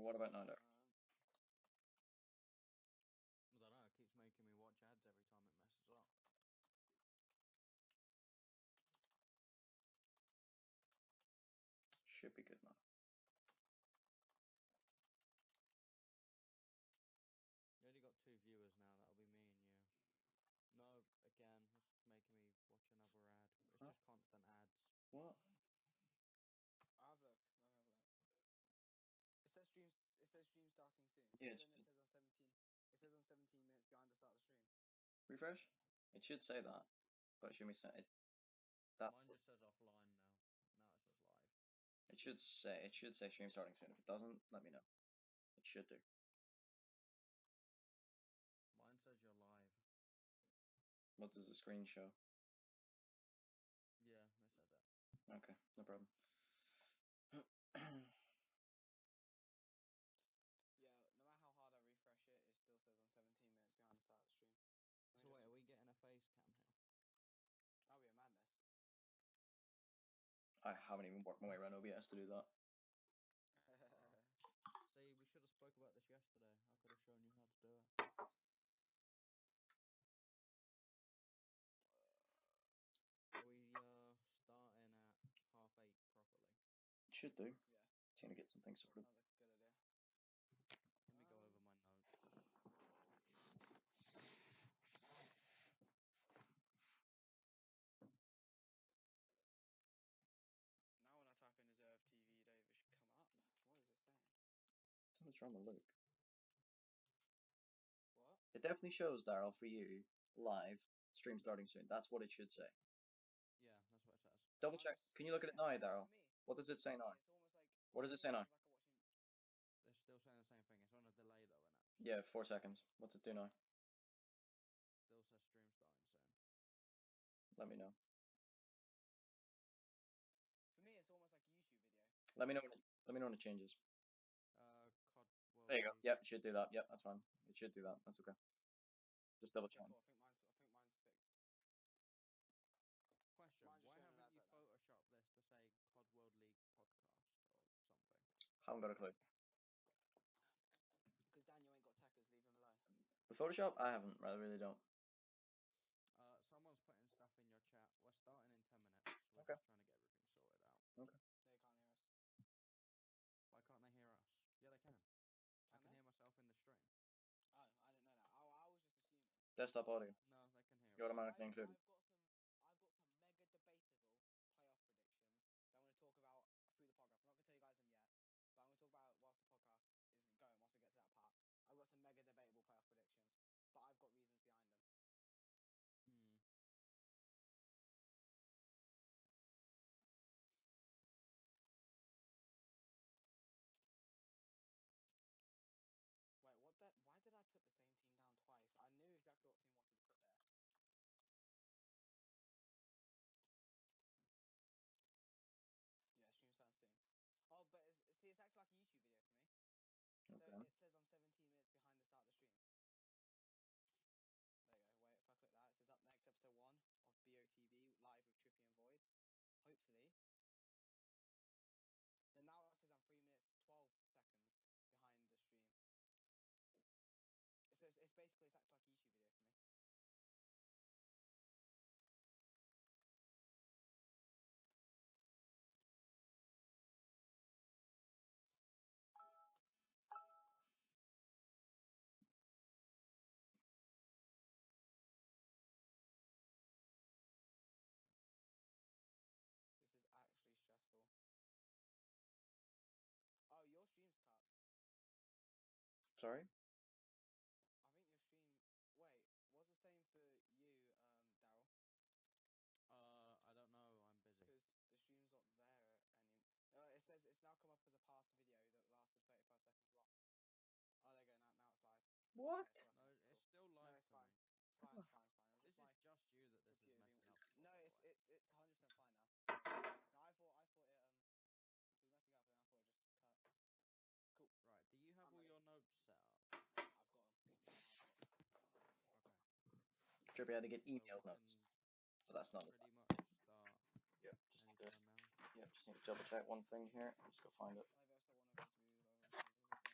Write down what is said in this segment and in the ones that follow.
What about now, Doc? I don't know, it keeps making me watch ads every time it messes up. Should be good now. You only got 2 viewers now, that'll be me and you. No, again, it's making me watch another ad. It's Huh? just constant ads. What? I'll have a look. Let me have a look. It says streams. It says stream starting soon. Yeah, But then it says on 17. It says on 17 minutes behind the start of the stream. refresh? It should say that, but it should be saying it. That's Mine what just says offline now. Now it says live. it should say. It should say stream starting soon. If it doesn't, let me know. It should do. Mine says you're live. What does the screen show? Yeah, it said that. Okay, no problem. Yeah, no matter how hard I refresh it, it still says on 17 minutes behind the start of the stream. So wait, are we getting a face cam here? That'll be a madness. I haven't even worked my way around OBS to do that. See, we should have spoke about this yesterday. I could have shown you how to do it. Are we starting at 8:30 properly? It should do. Yeah. It's gonna get something sorted. Sounds like a good idea. Let me go over my notes. Now when I type in Reserve TV, Dave, it should come up. What is it saying? Something's wrong with Luke. What? It definitely shows, Daryl, for you, live, stream starting soon. That's what it should say. Yeah, that's what it says. Double check. Can you look at it now, Daryl? What does it say now? It's almost like. What does it say now? They're still saying the same thing. It's on a delay though, innit? Yeah, 4 seconds. What's it do now? Still says stream starting soon. Let me know. For me, it's almost like a YouTube video. Let me know. Let me know when it changes. COD World There you go. League. Yep, it should do that. Yep, that's fine. It should do that. That's okay. Just double check. Cool. I think mine's fixed. Question: Mine's just why showing an haven't you advert now. photoshopped this to say COD World League podcast or something? Haven't got a clue. Because Daniel ain't got tackers, leave him alone. The Photoshop, I haven't. I really don't. Someone's putting stuff in your chat. We're starting in 10 minutes. We're Okay. just trying to get everything sorted out. Okay. They can't hear us. Why can't they hear us? Yeah, they can. I can hear myself in the stream. Oh, I didn't know that. I was just assuming. Desktop audio. No, they can hear You us. automatically included. I've got some mega debatable playoff predictions that I'm going to talk about through the podcast. I'm not going to tell you guys them yet, but I'm going to talk about it whilst the podcast is going. Once we get to that part, I've got some mega debatable playoff predictions, but I've got reasons behind them. Wait, what? Why did I put the same team down twice? I knew exactly what team I wanted to put there. Yeah, stream starts soon. Oh, but it's actually like a YouTube video for me. Okay. So it says I'm 17 minutes behind the start of the stream. There you go. Wait, if I click that, it says up next, episode 1 of BOTB, live with Trippy and Voids. Hopefully. And now it says I'm 3 minutes 12 seconds behind the stream. So it's basically it's actually like a YouTube video for me. This is actually stressful. Oh, your stream's cut. Sorry? I think your stream... Wait, what's the same for you, Daryl? I don't know. I'm busy. Because the stream's not there anymore. It says it's now come up as a past video that lasted 35 seconds long. Oh, there you go. Now it's live. What? Okay, No, it's still live. No, it's for fine. me. It's fine. It's fine. It's fine. This is just you that this is messing up. No, it's 100% fine now. No, I thought it was messing up, and I thought it just cut. Cool. Right. Do you have all your notes set up? I've got them. Okay. Trippy had to get So we email can notes. So that's not pretty much start Yep, just need to, anytime now. yeah, just need to double check one thing here. Just go find it. Live episode 1 of BOTB.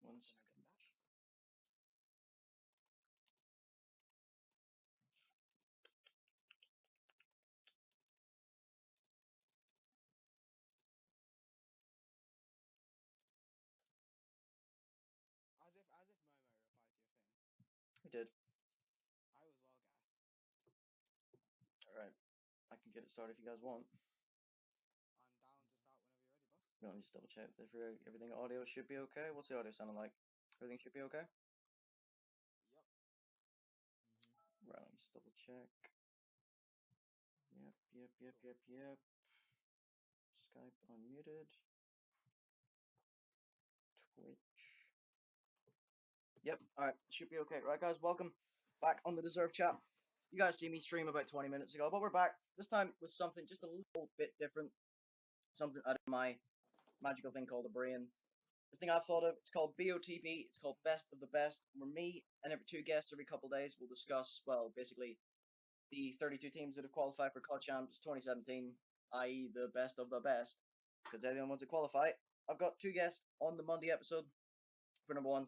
One Gonna get second. that. As if Momo replied to your thing. I did. I was well gassed. All right. I can get it started if you guys want. I'm down to start whenever you're ready, boss. Let me just double check that everything audio should be okay. What's the audio sounding like? Everything should be okay? Yup. Right, let me just double check. Yep. Cool. Skype unmuted. Twitch. Yep, alright, should be okay. Right, guys, welcome back on the Deserve chat. You guys see me stream about 20 minutes ago, but we're back. This time with something just a little bit different. Something out of my magical thing called a brain. This thing I've thought of, it's called BOTB. It's called Best of the Best. Where me and every two guests every couple days will discuss, well, basically the 32 teams that have qualified for COD Champs 2017, i.e. the best of the best, because they're the only ones that qualify. I've got two guests on the Monday episode for number one.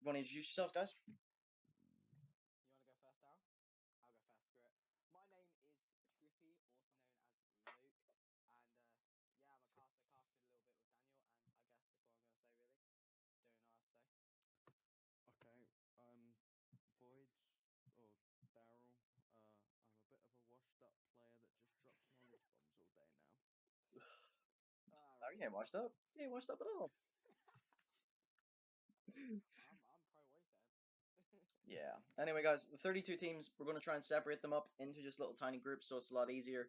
You want to introduce yourselves, guys? You wanna go first, Al? I'll go first. Screw it. My name is Trippy, also known as Luke, and yeah, I'm a caster. Casted a little bit with Daniel, and I guess that's all I'm gonna say really. Don't know what else to say. Okay, I'm Voids or Daryl. I'm a bit of a washed up player that just drops knowledge bombs all day now. Oh, Rate you ain't that. washed up. You ain't washed up at all. I'm pro. What you saying? Yeah. Anyway, guys, the 32 teams, we're going to try and separate them up into just little tiny groups so it's a lot easier.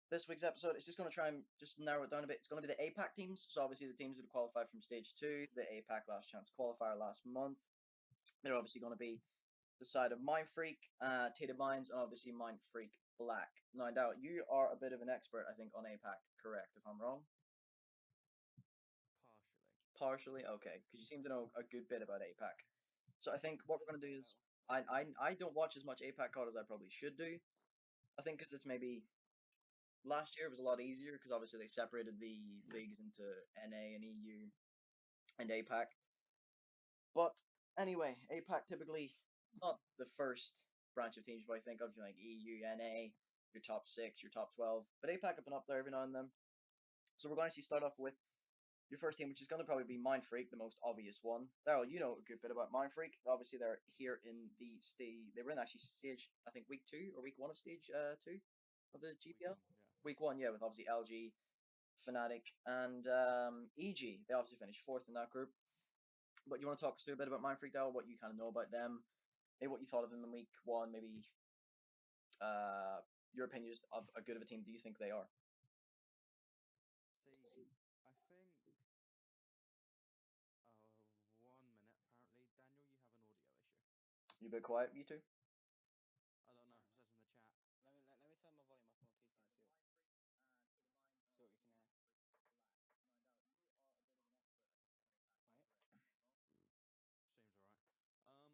This week's episode is just going to try and just narrow it down a bit. It's going to be the APAC teams. So obviously the teams that have qualified from stage 2, the APAC last chance qualifier last month. They're obviously going to be the side of Mind Freak, Tated Minds, and obviously Mind Freak Black. Now, I doubt you are a bit of an expert, I think, on APAC, correct, if I'm wrong? Partially. Partially? Okay, because you seem to know a good bit about APAC. So I think what we're Very, going to do very is, little. I don't watch as much APAC COD as I probably should do. I think because it's maybe last year it was a lot easier because obviously they separated the leagues into NA and EU and APAC. But anyway, APAC typically not the first branch of teams you might think of, like EU, NA, your top 6, your top 12. But APAC have been up there every now and then. So we're going to actually start off with your first team, which is going to probably be Mind Freak, the most obvious one. Daryl, you know a good bit about Mind Freak. Obviously, they're here in the stage. They were in actually stage, I think, week 2 or week 1 of stage 2 of the GPL. Week 1, yeah. Week 1, yeah, with obviously LG, Fnatic, and EG. They obviously finished 4th in that group. But you want to talk us through a bit about Mind Freak, Daryl, what you kind of know about them, maybe what you thought of them in week 1, maybe your opinions of a good of a team do you think they are? See, I think. 1 minute apparently. Daniel, you have an audio issue. You a bit quiet, you two? I don't know. It says in the chat. Let me turn my volume up on my PC and see what we can hear. Wait. Seems alright.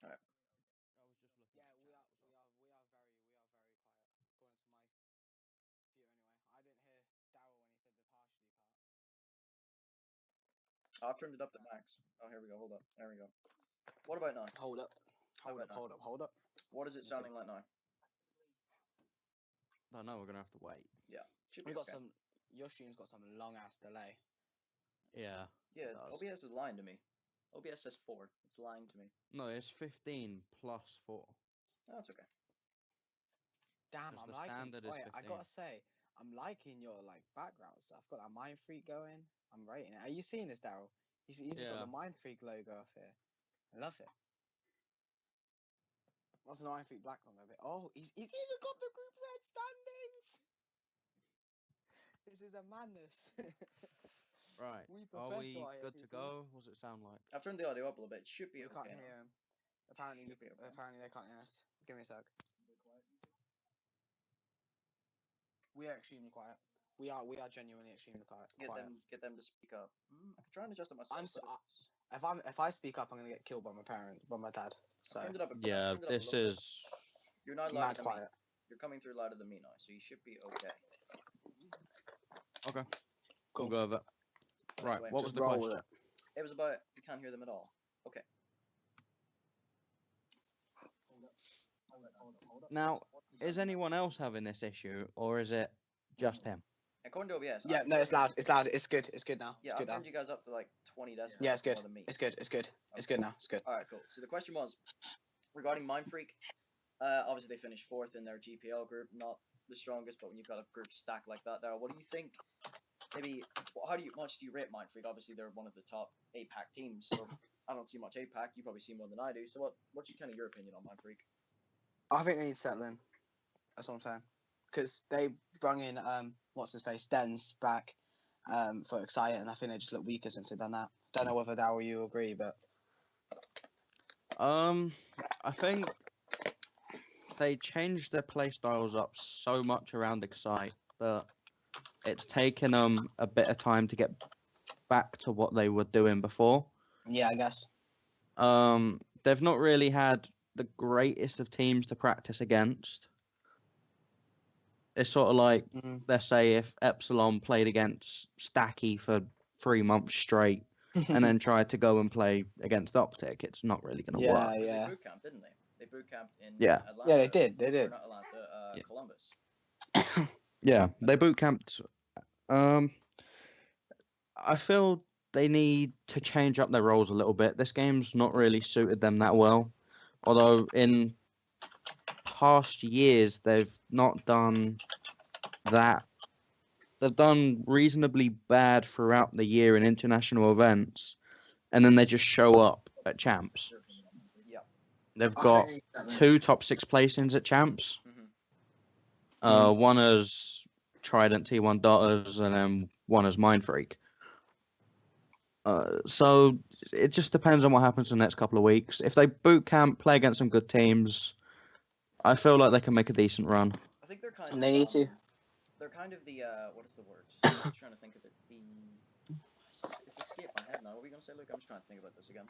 All right. I was just looking Yeah, at the chat. That was all. we are very quiet according to my view anyway. I didn't hear Daryl when he said the partially part. I've turned it up to max. Oh, here we go. Hold up. There we go. What about now? Hold up. How about now? Hold up. What is it Let me see. sounding like now? No, no, we're gonna have to wait. Yeah, should We be got okay. some. Your stream's got some long ass delay. Yeah. Yeah, It does. OBS is lying to me. OBS says 4. It's lying to me. No, it's 15 plus 4. Oh, it's okay. Damn, Because I'm the liking. standard is Wait, I 15. gotta say, I'm liking your like background stuff. Got that Mind Freak going. I'm rating it. Are you seeing this, Daryl? He's just got Yeah. the Mind Freak logo off here. I love it. What's the Mind Freak Black one of it? Oh, he's even got the group red standings. This is a madness. Right. We Are professional we out here, good to peoples. go? What does it sound like? I've turned the audio up a little bit. It should be We can't okay now. hear him. Apparently, Should be okay. apparently they can't hear us. Give me a sec. We are extremely quiet. We are genuinely extremely quiet. Get them to speak up. I can try and adjust it myself. I'm so, But it's... if I speak up, I'm gonna get killed by my parents, by my dad. So I've turned it up. I've Yeah, turned it up a this little bit. is You're now louder mad than me. quiet. You're coming through louder than me now, so you should be okay. okay. Cool. We'll go over. Right. Anyway, What was Just the roll with question? it. It was about you can't hear them at all. Okay. Now, is anyone else having this issue, or is it just him? According to OBS, Yeah, no, it's loud. It's loud. It's good. It's good now. Yeah, It's I've good now. turned you guys up to like 20 decibels. Yeah, it's more good. than me. It's good. It's good. It's good now. It's good. All right, cool. So the question was regarding Mind Freak. Obviously they finished fourth in their GPL group, not the strongest, but when you've got a group stack like that, Daryl, what do you think? Maybe much do you rate Mind Freak? Obviously they're one of the top APAC teams. So I don't see much APAC. You probably see more than I do. So what's kind of your opinion on Mind Freak? I think they need to settle in. That's what I'm saying. Because they brung in what's his face, Dens back for Excite, and I think they just look weaker since they've done that. Don't know whether Darryl you agree, but I think they changed their playstyles up so much around Excite that it's taken them a bit of time to get back to what they were doing before. yeah, I guess. They've not really had the greatest of teams to practice against. It's sort of like, let's say, if Epsilon played against Stacky for 3 months straight and then tried to go and play against Optic, it's not really going to work. Yeah, yeah. They boot camped, didn't they? They boot camped in Yeah. Atlanta. Yeah, they did. They Or did. not Atlanta, Yeah. Columbus. Yeah, they boot camped. I feel they need to change up their roles a little bit. This game's not really suited them that well. Although in past years they've not done that. They've done reasonably bad throughout the year in international events, and then they just show up at champs. Yeah. They've got 2 top 6 placings at champs. One as Trident T1 Daughters, and then one as Mind Freak. So it just depends on what happens in the next couple of weeks. If they boot camp, play against some good teams, I feel like they can make a decent run. I think they're kind And of. they need to. They're kind of the what is the word? I'm trying to think of it. It's escaped my head now. What are we gonna say, Luke? I'm just trying to think about this again.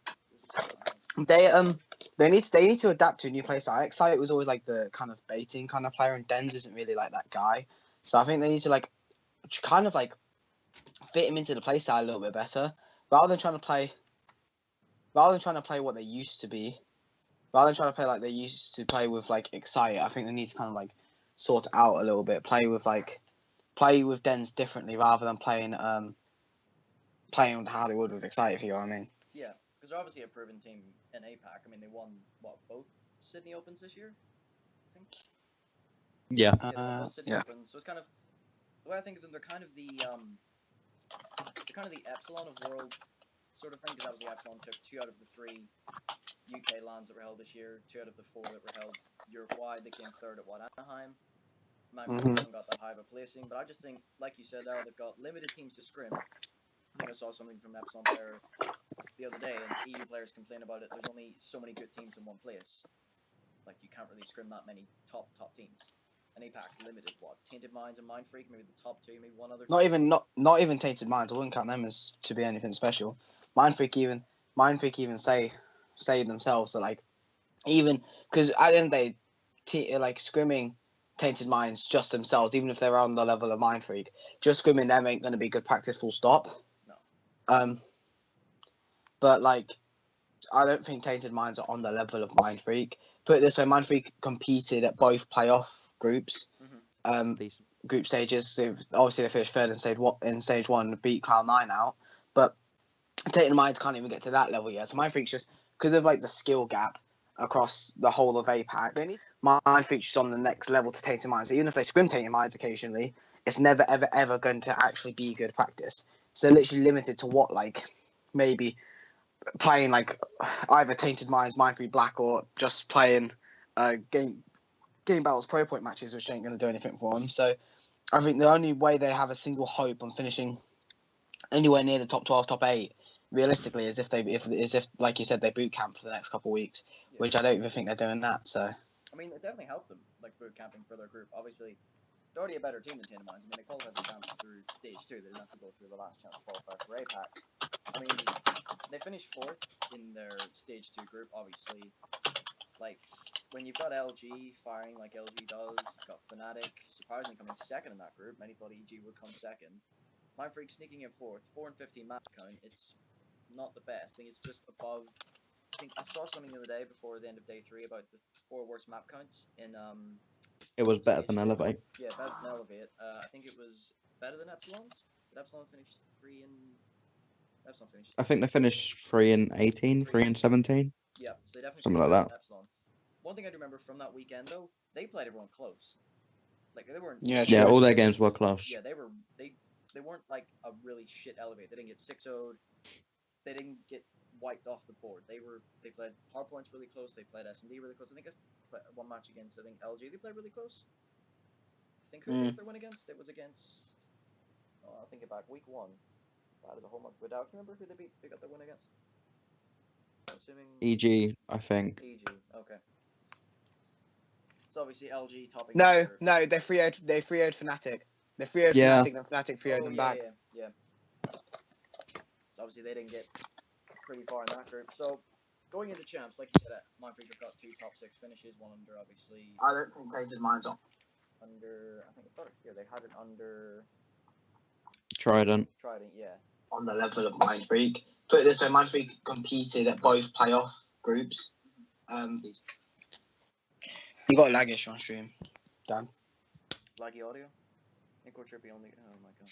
They need to adapt to a new playstyle. Excite was always like the kind of baiting kind of player, and Dens isn't really like that guy. So I think they need to like kind of like fit him into the playstyle a little bit better, rather than trying to play what they used to be. Rather than trying to play like they used to play with like Excite, I think they need to kind of like sort it out a little bit. Play with Dens differently rather than playing how they would with Excite, if you know what I mean. Yeah, because they're obviously a proven team in APAC. I mean, they won both Sydney Opens this year, I think. Yeah. They won both Sydney Yeah. Opens. So it's kind of the way I think of them. They're kind of the Epsilon of World sort of thing. Because obviously Epsilon took 2 out of the 3 UK lands that were held this year, 2 out of the 4 that were held Europe-wide. They came 3rd at Anaheim. Mindfreak hasn't got that high of a placing, but I just think, like you said, they've got limited teams to scrim. I think I saw something from an Epsilon player the other day, and EU players complain about it. There's only so many good teams in one place. Like, you can't really scrim that many top teams. And APAC's limited. What? Tainted Minds and Mind Freak, maybe the top 2, maybe one other. Not even Tainted Minds. I wouldn't count them as to be anything special. Mind Freak even say themselves that like even because at the end of the day, like scrimming Tainted Minds just themselves, even if they're on the level of Mind Freak, just scrimming them ain't going to be good practice. Full stop. No. But like, I don't think Tainted Minds are on the level of Mind Freak. Put it this way, Mind Freak competed at both playoff groups, group stages. Obviously, they finished 3rd in stage 1, beat Cloud9 out. But Tainted Minds can't even get to that level yet. So Mind Freak's just because of like the skill gap across the whole of APAC. Mind Freak's just on the next level to Tainted Minds. So even if they scrim Tainted Minds occasionally, it's never ever going to actually be good practice. So they're literally limited to what like maybe playing like either Tainted Minds, Mind Freak Black, or just playing game battles pro point matches, which ain't going to do anything for them. So I think the only way they have a single hope on finishing anywhere near the top 12, top 8, realistically, is if like you said, they boot camp for the next couple of weeks, which I don't even think they're doing that. So I mean, it definitely helped them, like boot camping for their group. Obviously, they're already a better team than Tainted Minds. I mean, they qualified for champs through stage 2. They didn't have to go through the last chance to qualify for APAC. I mean, they finished 4th in their stage 2 group. Obviously, like when you've got LG firing like LG does, you've got Fnatic surprisingly coming 2nd in that group. Many thought EG would come 2nd. Mind Freak sneaking in 4th, 4 and 15 match count. It's not the best. I think it's just above. I think I saw something the other day before the end of day 3 about the 4 worst map counts in It was better stage than 2. Elevate. Yeah, better than Elevate. I think it was better than Epsilon's. Did Epsilon finish 3 in? Epsilon finished I think they finished 3 and 18, 3 and 17, Yeah, so they definitely something finished like better that. than Epsilon. One thing I do remember from that weekend though, they played everyone close. Like they weren't. Yeah, Yeah, true. all their games were close. Yeah, they weren't like a really shit Elevate. They didn't get 6-0'd. They didn't get wiped off the board. They played Hardpoints really close. They played S&D really close. I think one match against LG they played really close. I think who they got their win against? It was against. Oh, I'll think it back. Week 1. That is a whole month without. Can you remember who they beat? They got their win against. I'm assuming EG, I think. EG. Okay. So obviously LG topping. No, they 3-0'd Fnatic. They 3-0'd Yeah. Fnatic, then Fnatic 3-0'd Oh them yeah, back. yeah. So obviously they didn't get pretty far in that group. So going into champs, like you said, Mindfreak have got 2 top 6 finishes. One under obviously I don't think they did mines on. under. I think I thought here they had it under Trident. Trident. Yeah. On the level of Mindfreak. Put it this way, Mindfreak competed at both playoff groups. You got laggish on stream. Laggy audio. Nick or Trippy only. Oh my god.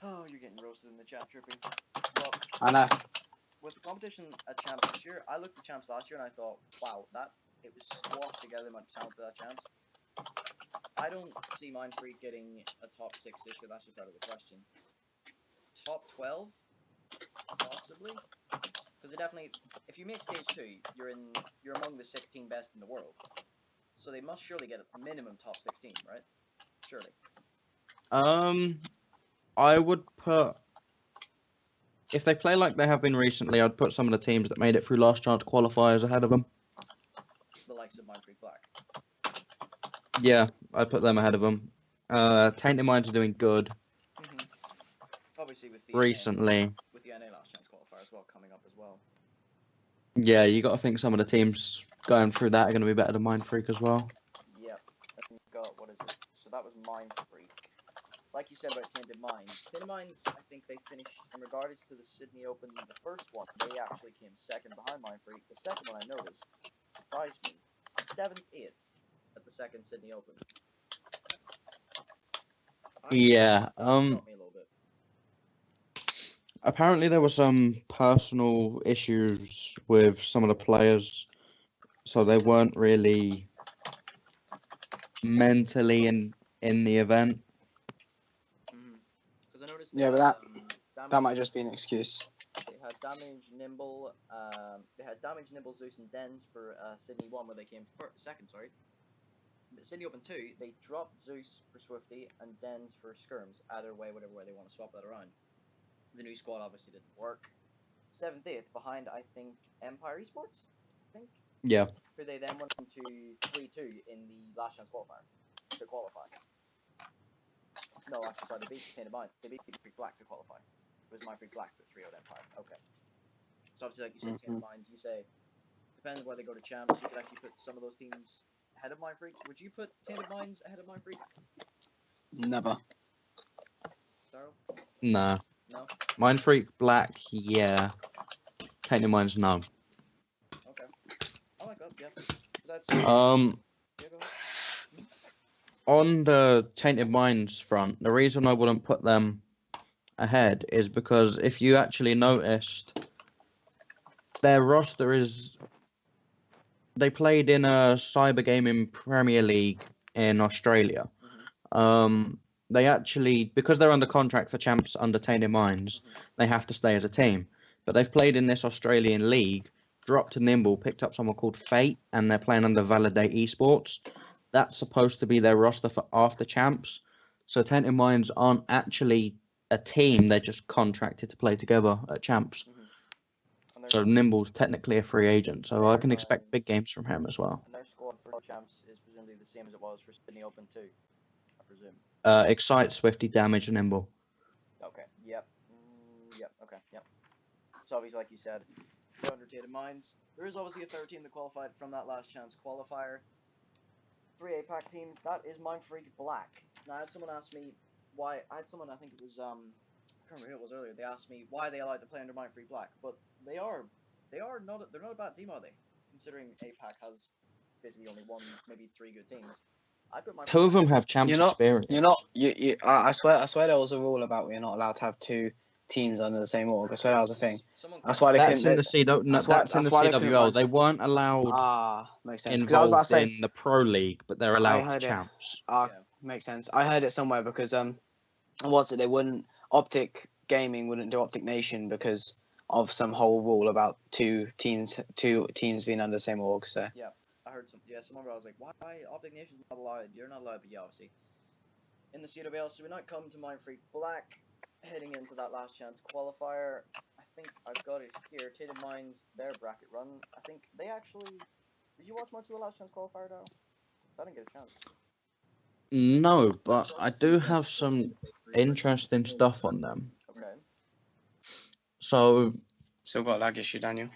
Oh, you're getting roasted in the chat, Trippy. Well, I know. with the competition at champs this year, I looked at champs last year and I thought, wow, it was squashed together. The amount of talent for that champs. I don't see Mindfreak getting a top 6 this year. That's just out of the question. Top 12, possibly, because definitely, if you make stage 2, you're among the 16 best in the world. So they must surely get a minimum top 16, right? Surely. I would put, if they play like they have been recently, I'd put some of the teams that made it through last chance qualifiers ahead of them. The likes of Mindfreak Black. Yeah, I'd put them ahead of them. Tainted Minds are doing good Obviously with the recently. with the NA last chance qualifier as well coming up as well. Yeah, you got to think some of the teams going through that are going to be better than Mindfreak as well. Yep. And you've got, what is it? So that was Mindfreak. Like you said about Tainted Minds. Tainted Minds, I think they finished, in regards to the Sydney Open, the first one, they actually came second behind Mindfreak. The second one I noticed surprised me. 7th, 8th at the second Sydney Open. Yeah, That shocked me a little bit. apparently there were some personal issues with some of the players, so they weren't really mentally in the event. Because I noticed Yeah, had, but that might just be an excuse. They had Damage, Nimble, Zeus, and Dens for Sydney 1, where they came second, sorry. But Sydney Open 2, they dropped Zeus for Swifty and Dens for Skirms. Either way, whatever way they want to swap that around. The new squad obviously didn't work. 7th, 8th, behind, I think, Empire Esports, I think? Yeah. Who they then went into 3-2 in the last chance qualifier to qualify. No, actually, sorry, they beat Tainted Mind. They beat Mindfreak Black to qualify. It was Mindfreak Black that 3-0'd Empire. Okay. So obviously, like you said, Tainted Minds, you say, depending on where they go to champs, you could actually put some of those teams ahead of Mindfreak. Would you put Tainted Minds ahead of Mindfreak? Never. Darryl? Nah. No? Mindfreak Black, yeah. Tainted Minds, no. Okay. I like that, yeah. Yeah, go ahead. On the Tainted Minds front, the reason I wouldn't put them ahead is because if you actually noticed, their roster is, they played in a cyber gaming Premier League in Australia. They actually, because they're under contract for champs under Tainted Minds, they have to stay as a team. But they've played in this Australian league, dropped to Nimble, picked up someone called Fate, and they're playing under Validate Esports. That's supposed to be their roster for after champs. So Tainted Minds aren't actually a team, they're just contracted to play together at champs. So Nimble's technically a free agent, so I can expect big games from him as well. And their squad for champs is presumably the same as it was for Sydney Open too, I presume. Excite, Swifty, Damage, and Nimble. Okay, yep. Yep, okay, yep. So obviously, like you said, the under Tainted Minds. There is obviously a third team that qualified from that last chance qualifier. 3 APAC teams, that is Mindfreak Black. Now I had someone ask me why, I had someone, I think it was can't remember who it was earlier. They asked me why they allowed to play under Mindfreak Black, but they're not a bad team, are they? Considering APAC has basically only one, maybe three good teams. I put Mindfreak Two of them Black. have champs You're not. experience. You're not. I swear there was a rule about we're not allowed to have two teams under the same org. I swear that was a thing. Someone That's correct why me. they That's in couldn't. the C. No, That's why- that's in the that's why they couldn't CWL. run. They weren't allowed Makes sense. Because I was about to involved say, in the pro league, but they're I allowed heard it. champs. Yeah. Makes sense. I heard it somewhere because what's it? They wouldn't. Optic Gaming wouldn't do Optic Nation because of some whole rule about two teams being under the same org. So I heard someone I was like, why Optic Nation's not allowed? You're not allowed, but yeah, obviously. In the CWL, so we not come to Mindfreak Black, heading into that last chance qualifier. I think I've got it here. Tated Minds, their bracket run. I think they actually. Did you watch much of the last chance qualifier, Daryl? 'Cause I didn't get a chance. No, but I do have some interesting stuff on them. Okay. So still got a lag issue, Daniel.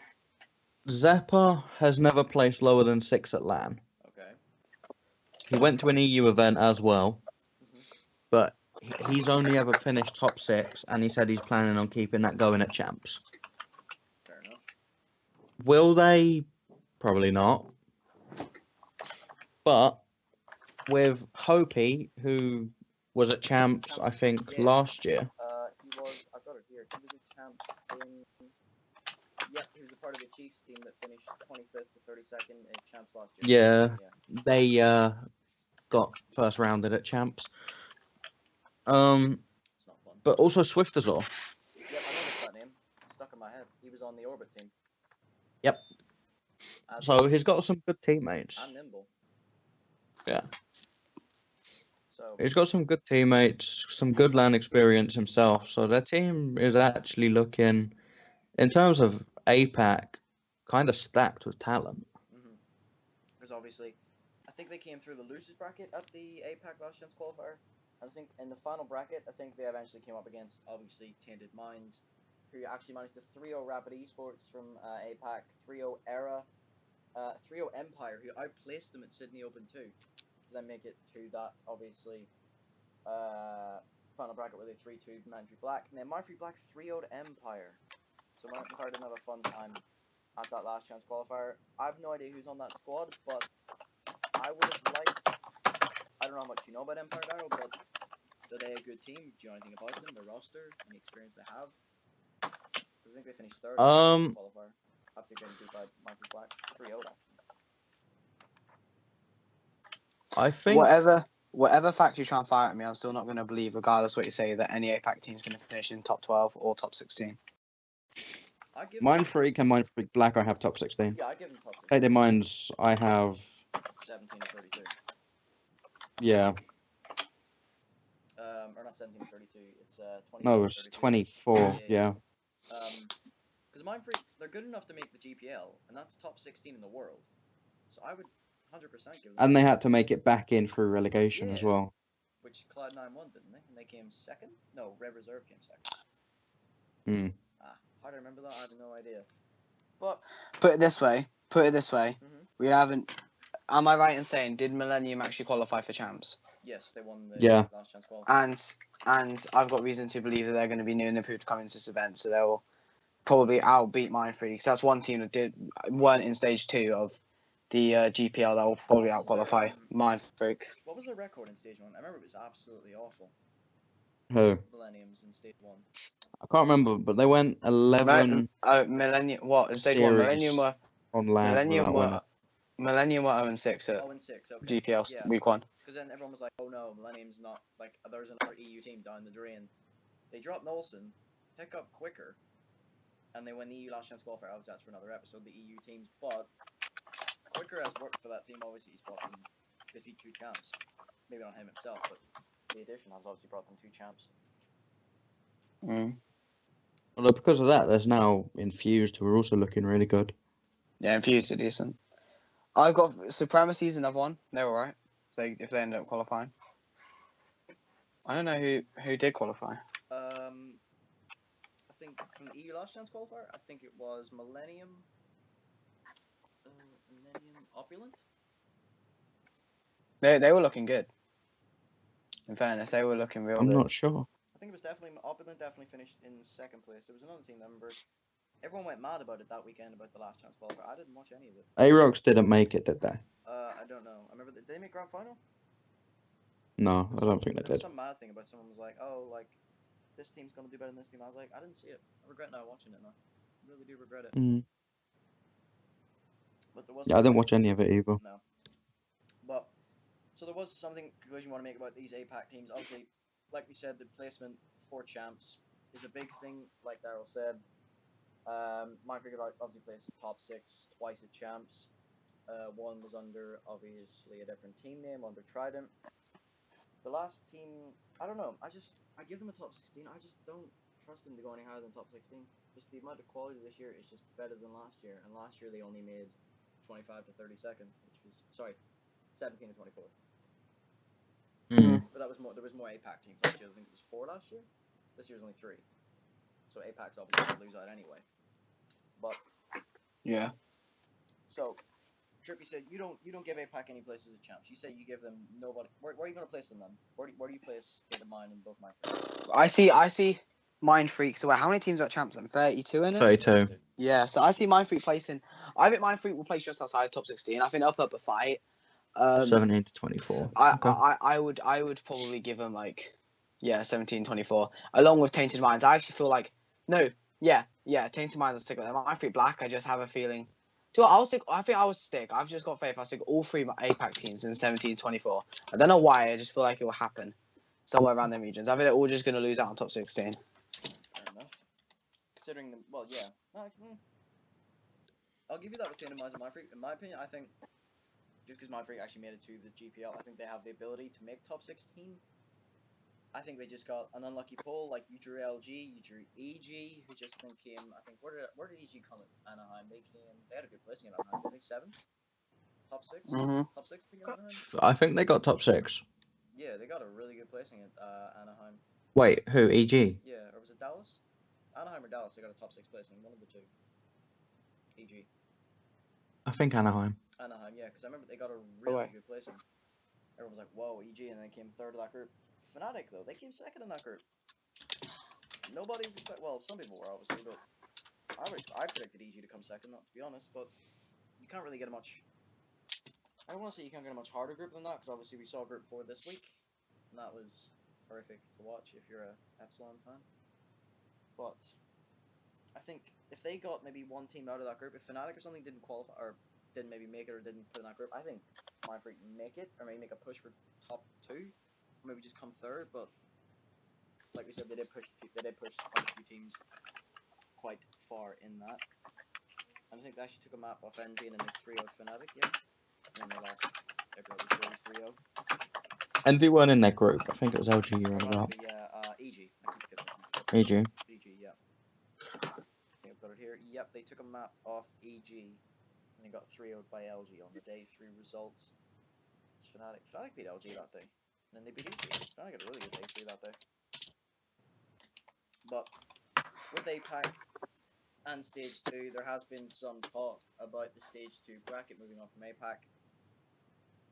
Zeppa has never placed lower than 6 at LAN. Okay. He went to an EU event as well, Mhm. but he's only ever finished top 6, and he said he's planning on keeping that going at champs. Fair enough. Will they? Probably not. But with Hopi, who was at champs, I think, Yeah. last year. He was. I've got it here. He was a champ in. Yep, he was a part of the Chiefs team that finished 25th to 32nd at champs last year. Yeah, they got first rounded at champs. It's not fun. But also Swiftazor. Yep, I noticed that name. It's stuck in my head. He was on the Orbit team. Yep. As So he's got some good teammates. and nimble. Yeah. So He's got some good teammates, some good LAN experience himself. So their team is actually looking, in terms of APAC, kind of stacked with talent. because obviously, I think they came through the losers bracket at the APAC last chance qualifier. I think in the final bracket, I think they eventually came up against obviously Tainted Minds, who actually managed to 3-0 Rapid Esports from APAC, 3-0 Era, 3-0 Empire, who outplaced them at Sydney Open too, to then make it to that obviously final bracket where they 3-2 Mindfreak Black, and then Mindfreak Black 3-0 Empire. So Empire did have a fun time at that last chance qualifier. I have no idea who's on that squad, but I would have liked. I don't know how much you know about Empire, Daryl, but are they a good team? Do you know anything about them, their roster, any experience they have? Because I think they finished third in the qualifier after getting beat by Mindfreak Black 3-0 actually. I think Whatever fact you try and fire at me, I'm still not going to believe, regardless what you say, that any APAC team's going to finish in top 12 or top 16. I give Mindfreak and Mindfreak Black, I have top 16. Yeah, I give them top 16. Tainted Minds, I have 17 to 32. Yeah. Or not 17 to 32. It's 24. No, it's 32. 24. Yeah. Because Mindfreak, they're good enough to make the GPL, and that's top 16 in the world. So I would 100% give them. And they had to make it back in through relegation as Yeah. well. Which Cloud9 won, didn't they? And they came second? No, Red Reserve came second. Hmm. How do I remember that? I have no idea. But Put it this way. Mhm. We haven't. Am I right in saying, did Millennium actually qualify for champs? yes, they won the Yeah. last chance qualifier. And I've got reason to believe that they're going to be new and improved coming to this event, so they'll probably outbeat Mindfreak. Because that's one team that weren't in stage 2 of the GPL that will probably outqualify Mindfreak. What was their record in stage 1? I remember it was absolutely awful. Who? Millenniums in stage 1. I can't remember, but they went 11 Millennium. What in stage 1? series Millennium were on land without winning. Millennium were 0-6 at 0-6, okay. GPL Yeah. week 1. Because then everyone was like, oh no, Millennium's not, like, there's another EU team down the drain. They dropped Nolson, pick up Quicker, and they win the EU last chance qualifier. Obviously, that's for another episode, the EU teams, but Quicker has worked for that team. Obviously, he's brought them basically 2 champs. Maybe not him himself, but the addition has obviously brought them 2 champs. Although because of that, there's now Infused, who are also looking really good. Yeah, Infused are decent. I've got Supremacy's another one. They're alright. If they end up qualifying. I don't know who did qualify. I think from the EU last chance qualifier, I think it was Millennium. Millennium Opulent. They were looking good. In fairness, they were looking real I'm good. not sure. I think it was definitely Opulent. Definitely finished in second place. There was another team that I remember. Everyone went mad about it that weekend about the last chance qualifier. I didn't watch any of it. Arox didn't make it, did they? I don't know. I remember did they make grand final? No, I don't think they There was did. some mad thing about someone was like, oh, like this team's gonna do better than this team. I was like, I didn't see it. I regret not watching it now. I really do regret it. Mm. But there was Yeah, I didn't something. watch any of it either. No. But so there was something conclusion you want to make about these APAC teams. Obviously, like we said, the placement for champs is a big thing. Like Daryl said, my figure out obviously placed top 6 twice at champs. One was under obviously a different team name under Trident. The last team, I don't know. I give them a top 16. I just don't trust them to go any higher than top 16. Just the amount of quality this year is just better than last year. And last year they only made 25 to 32nd, which was sorry, 17 to 24th. Mm. But that was more. There was more APAC teams last year. I think it was 4 last year. This year's only 3. So APAC's obviously going to lose out anyway. But Yeah. so Trippy said you don't give APAC any places at champs. You say you give them nobody. Where are you going to place them then? Where do you place State of Mind and both my friends? I see Mind Freak. So wait, how many teams got champs then? 32 in it? 32. Yeah, so I see Mind Freak placing. I think Mind Freak will place just outside top 16. I think up a fight. 17 to 24. I, Okay. I would probably give them like, yeah, 17-24 along with Tainted Minds. I actually feel like Tainted Minds will stick with them. Mind Freak Black. I just have a feeling. I'll stick. I think I would stick. I've just got faith. I'll stick all 3 APAC teams in 17-24. I don't know why. I just feel like it will happen somewhere around them regions. I think they're all just going to lose out on top 16. Fair enough. Considering them, well, yeah. I'll give you that with Tainted Minds and My Freak. In my opinion, I think just because My Freak actually made it to the GPL, I think they have the ability to make top 16. I think they just got an unlucky pull, like you drew LG, you drew EG, who just then came. I think where did EG come at Anaheim? They had a good placing at Anaheim. Did they 7? Top 6? Mhm. Top 6 I think at Anaheim. I think they got top 6. Yeah, they got a really good placing at Anaheim. Wait, who? EG? Yeah, or was it Dallas? Anaheim or Dallas? They got a top 6 placing. One of the two. EG. I think Anaheim. Anaheim, yeah, because I remember they got a really Away. good placing. Everyone was like, "Whoa, EG," and they came third of that group. Fnatic though, they came second in that group. Nobody's well, some people were obviously, but I predicted EG to come second, not to be honest. But you can't really get a much. I don't want to say you can't get a much harder group than that, because obviously we saw Group 4 this week, and that was horrific to watch if you're a Epsilon fan. But I think if they got maybe one team out of that group, if Fnatic or something didn't qualify or didn't maybe make it or didn't put in that group, I think Mindfreak make it or maybe make a push for top 2, or maybe just come third. But like we said, they did push quite a few teams quite far in that, and I think they actually took a map off NG and then they 3-0'd Fnatic, yeah, and then they lost every other series 3-0. Envy weren't in their group. I think it was LG you read Or about. maybe, EG. I keep getting them mixed up. EG. EG, yeah. Okay, I've got it here. Yep, they took a map off EG and they got 3-0'd by LG on the day 3 results. It's Fnatic. Fnatic beat LG that day. And then they beat EG. Fnatic had a really good day 3 that day. But with APAC and Stage 2, there has been some talk about the Stage 2 bracket moving on from APAC.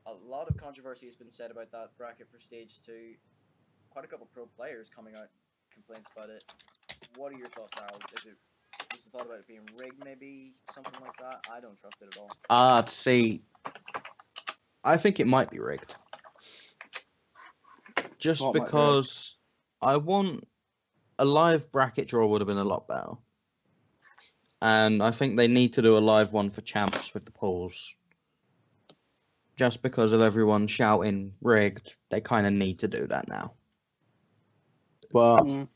A lot of controversy has been said about that bracket for Stage 2. Quite a couple pro players coming out complaints about it. What are your thoughts, Harold? Was the thought about it being rigged, maybe something like that? I don't trust it at all. See, I think it might be rigged. Just What might be rigged? because I want a live bracket draw would have been a lot better. And I think they need to do a live one for champs with the pools. Just because of everyone shouting rigged, they kind of need to do that now. But Mm.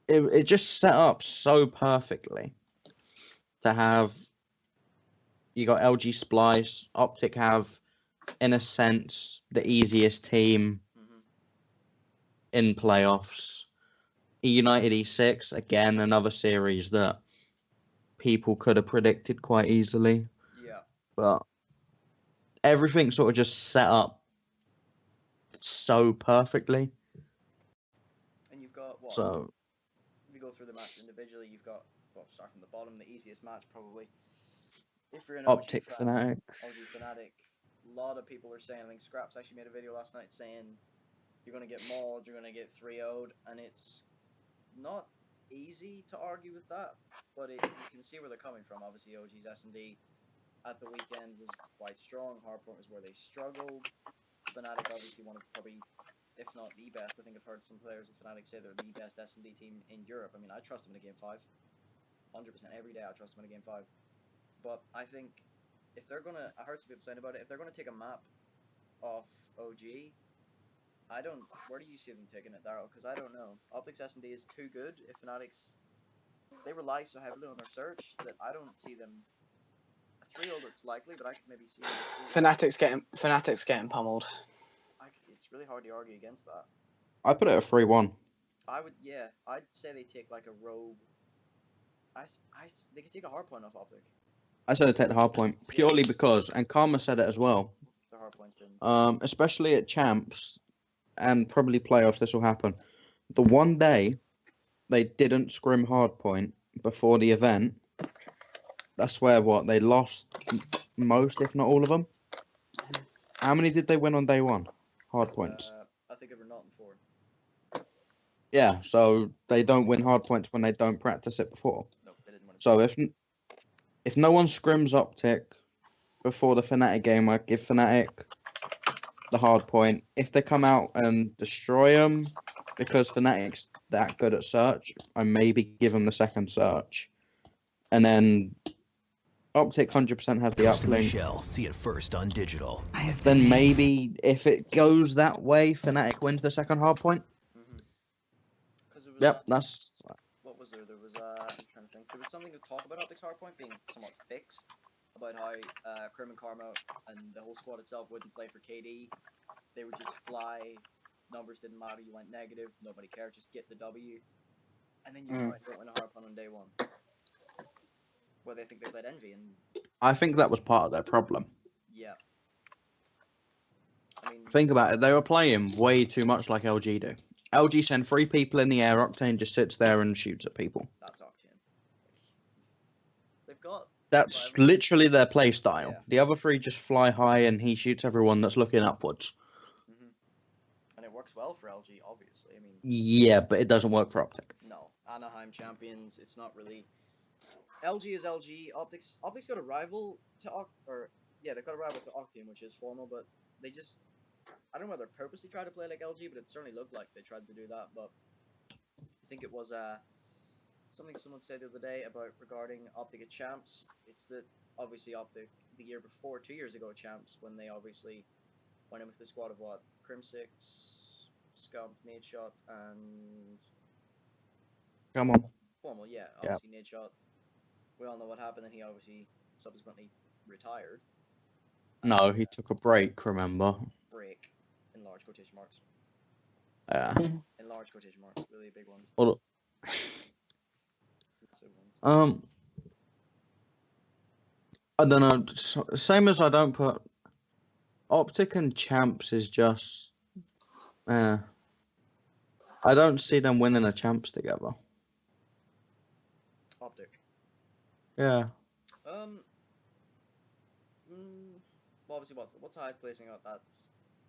it just set up so perfectly to have you got LG Splice, Optic have, in a sense, the easiest team in playoffs. United E6, again, another series that people could have predicted quite easily. Yeah. But everything sort of just set up so perfectly. And you've got what? So If you go through the match individually, you've got, well, start from the bottom, the easiest match probably. If you're an Optic OG fan, Fnatic. OG Fnatic, a lot of people are saying, I think Scraps actually made a video last night saying You're gonna get mauled. You're gonna get 3-0'd, and it's not easy to argue with that. But you can see where they're coming from. Obviously, OG's S&D at the weekend was quite strong. Hardpoint was where they struggled. Fnatic obviously one of probably, if not the best. I think I've heard some players at Fnatic say they're the best S&D team in Europe. I mean, I trust them in a game 5. 100% every day I trust them in a game 5. But I think if they're gonna, I heard some people saying about it, if they're gonna take a map off OG, I don't. Where do you see them taking it, Daryl? Because I don't know. Optics S&D is too good. If Fanatics, they rely so heavily on their search that I don't see them. A 3-0 looks likely, but I could maybe see them. Fanatics getting pummeled. It's really hard to argue against that. I put it at 3-1. Yeah, I'd say they take like a rogue. They could take a hard point off Optic. I said to take the hard point purely because, and Karma said it as well. The hard point's been. Especially at champs, and probably playoffs, this will happen. The one day they didn't scrim hard point before the event, that's where they lost most, if not all of them. How many did they win on day one? Hard points. I think they were not in 4. Yeah, so they don't win hard points when they don't practice it before. Nope, they didn't win. So if no one scrims Optic before the Fnatic game, I give Fnatic the hard point. If they come out and destroy them because Fnatic's that good at search, I maybe give them the second search. And then Optic 100% has the uplink. Michelle, see it first on digital. Then maybe if it goes that way, Fnatic wins the second hard point. Because it was. Yep, that's. What was there? There was. I'm trying to think. There was something to talk about Optic's hardpoint being somewhat fixed. About how Krim and Karma and the whole squad itself wouldn't play for KD. They would just fly. Numbers didn't matter. You went negative. Nobody cared. Just get the W. And then you don't win a hardpoint on day 1. Well, they think they played Envy, and I think that was part of their problem. yeah. I mean, Think about it. They were playing way too much like LG do. LG send 3 people in the air. Octane just sits there and shoots at people. that's Octane. They've got. That's literally their play style. Yeah. The other 3 just fly high and he shoots everyone that's looking upwards. And it works well for LG, obviously. I mean. Yeah, but it doesn't work for Optic. No, Anaheim champions. It's not really. LG is LG. Optics got a rival to they've got a rival to Octane, which is formal, but they just. I don't know whether they purposely tried to play like LG, but it certainly looked like they tried to do that. But I think it was something someone said the other day about regarding Optic at champs. It's that obviously Optic the year before, 2 years ago, champs, when they obviously went in with the squad of Crim6, Scump, Nadeshot, and Come on. Formal, yeah, obviously Nadeshot. We all know what happened, and he obviously subsequently retired. No, he took a break, remember? Break, in large quotation marks. Yeah. In large quotation marks, really big ones. Well, Massive ones. I don't know. Same as I don't put Optic and Champs is just. I don't see them winning a Champs together. Optic. Yeah. Well, obviously, what's the highest placing out that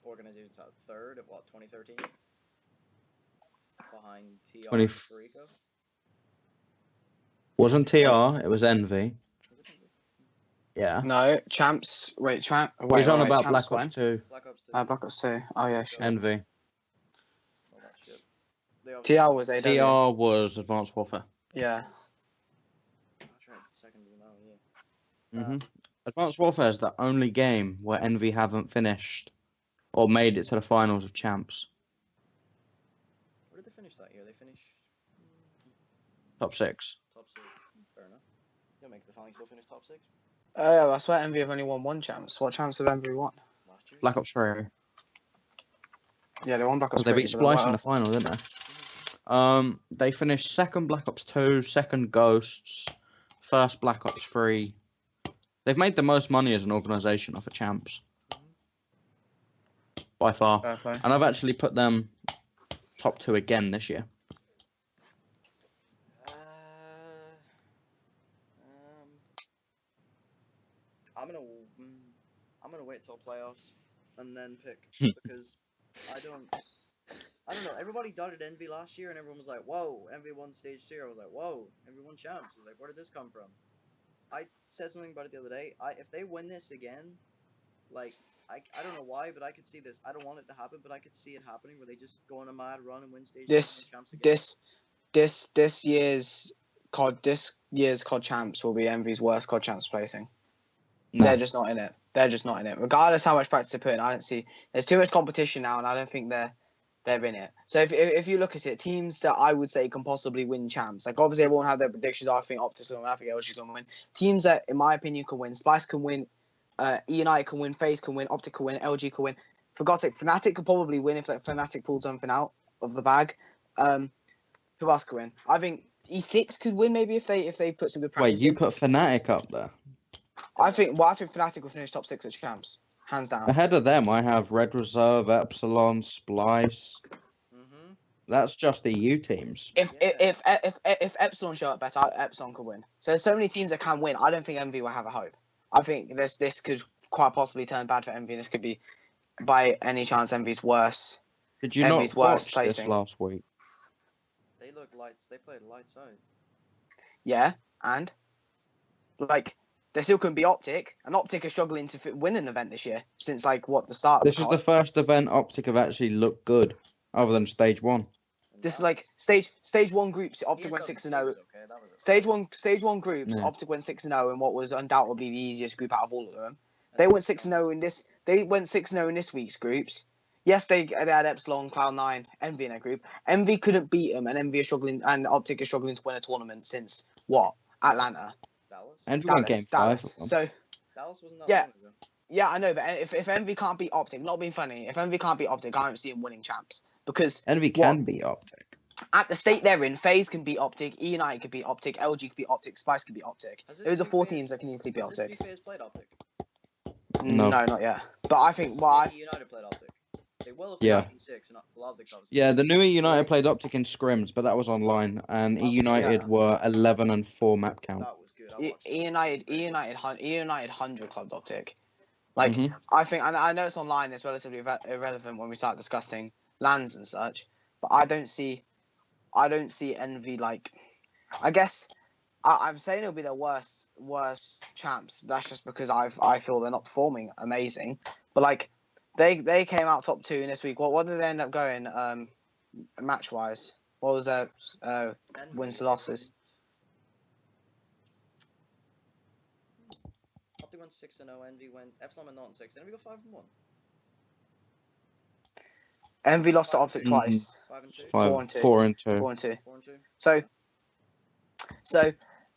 organization's at 3rd at 2013? Behind TR 20... and Rico? Wasn't TR, it was Envy. Was it Envy? Yeah. No, champs. Wait, He's on about champs Black Ops 2. Black Ops 2. Black Ops 2. Oh yeah, shit. Envy. All that shit. TR was AW. TR was Advanced Warfare. Yeah. That's right. Second now, yeah. Advanced Warfare is the only game where Envy haven't finished or made it to the finals of Champs. Where did they finish that year? They finished Top 6. top 6. Fair enough. They'll make the finals. Still finish top 6 Oh yeah, that's why Envy have only won 1 champs. What champs have Envy won? last year. Black Ops 3. Yeah, they won Black Ops 3. They beat Splice in the final, didn't they? They finished 2nd Black Ops 2, 2nd Ghosts, 1st Black Ops 3. They've made the most money as an organisation off of Champs. By far. Fair. And I've actually put them top 2 again this year. I'm gonna wait till playoffs and then pick because I don't I don't know. Everybody doubted Envy last year, and everyone was like, "Whoa, Envy won stage 2." I was like, "Whoa, Envy won champs." I was like, "Where did this come from?" I said something about it the other day. If they win this again, like I don't know why, but I could see this. I don't want it to happen, but I could see it happening where they just go on a mad run and win stage 2 and win This champs again. this year's COD champs will be Envy's worst COD champs placing. No. They're just not in it. They're just not in it. Regardless how much practice they put in, I don't see. There's too much competition now, and I don't think they're in it. So if you look at it, teams that I would say can possibly win champs, like obviously everyone had their predictions. I think Optus will win. I think LG's going to win. Teams that, in my opinion, can win. Spice can win. E&I can win. FaZe can win. Optic can win. LG can win. For God's sake, Fnatic could probably win if that Fnatic pulled something out of the bag. Who else could win? I think E6 could win maybe if they put some good practice. Wait, you in. put Fnatic up there? I think Fnatic will finish top 6 at champs, hands down. Ahead of them, I have Red Reserve, Epsilon, Splice. Mm-hmm. That's just EU teams. If Epsilon show up better, Epsilon could win. So there's so many teams that can win. I don't think Envy will have a hope. I think this could quite possibly turn bad for Envy. This could be, by any chance, Envy's worse. Did you Envy's not worst watch this placing. last week? They look lights. They played lights out. Yeah, and like they still couldn't be Optic, and Optic are struggling to win an event this year since like the start. This is the first event Optic have actually looked good, other than stage 1. This is like stage 1 groups. Optic went 6-0. Okay, that was it. Stage one groups. Yeah. Optic went 6-0 in what was undoubtedly the easiest group out of all of them. They went 6-0 in this. They went 6-0 in this week's groups. Yes, they had Epsilon, Cloud9, Envy in their group. Envy couldn't beat them, and Envy are struggling, and Optic is struggling to win a tournament since what? Atlanta, Dallas. And won game 5. So Dallas wasn't that Yeah. long ago. yeah, I know, but if Envy can't beat Optic, not being funny, if Envy can't beat Optic, I don't see them winning champs because Envy can be Optic. at the state they're in, FaZe can beat Optic, E&I could beat Optic, LG could beat Optic, Spice could beat Optic. Has this Those are new 4 phase- teams that can easily beat Has this new Optic. phase played Optic? No. No, not yet. But I think United played Optic. They will have Yeah. played E6 and Optic obviously. Yeah, the new E United played Optic in scrims, but that was online, and E United were 11-4 map count. That was good. I E watched that. United 100 clubbed Optic. Like Mhm. I think, and I know it's online. It's relatively irrelevant when we start discussing lands and such. But I don't see Envy like. I guess I'm saying it'll be their worst champs. That's just because I feel they're not performing amazing. But like they came out top 2 in this week. What did they end up going match wise? What was their Envy wins to losses? Optic went 6-0. Envy went. Epsilon went 0-6. Envy got 5-1. Envy lost to Optic twice. 5-2. 4-2. 4-2. 4-2. 4-2. So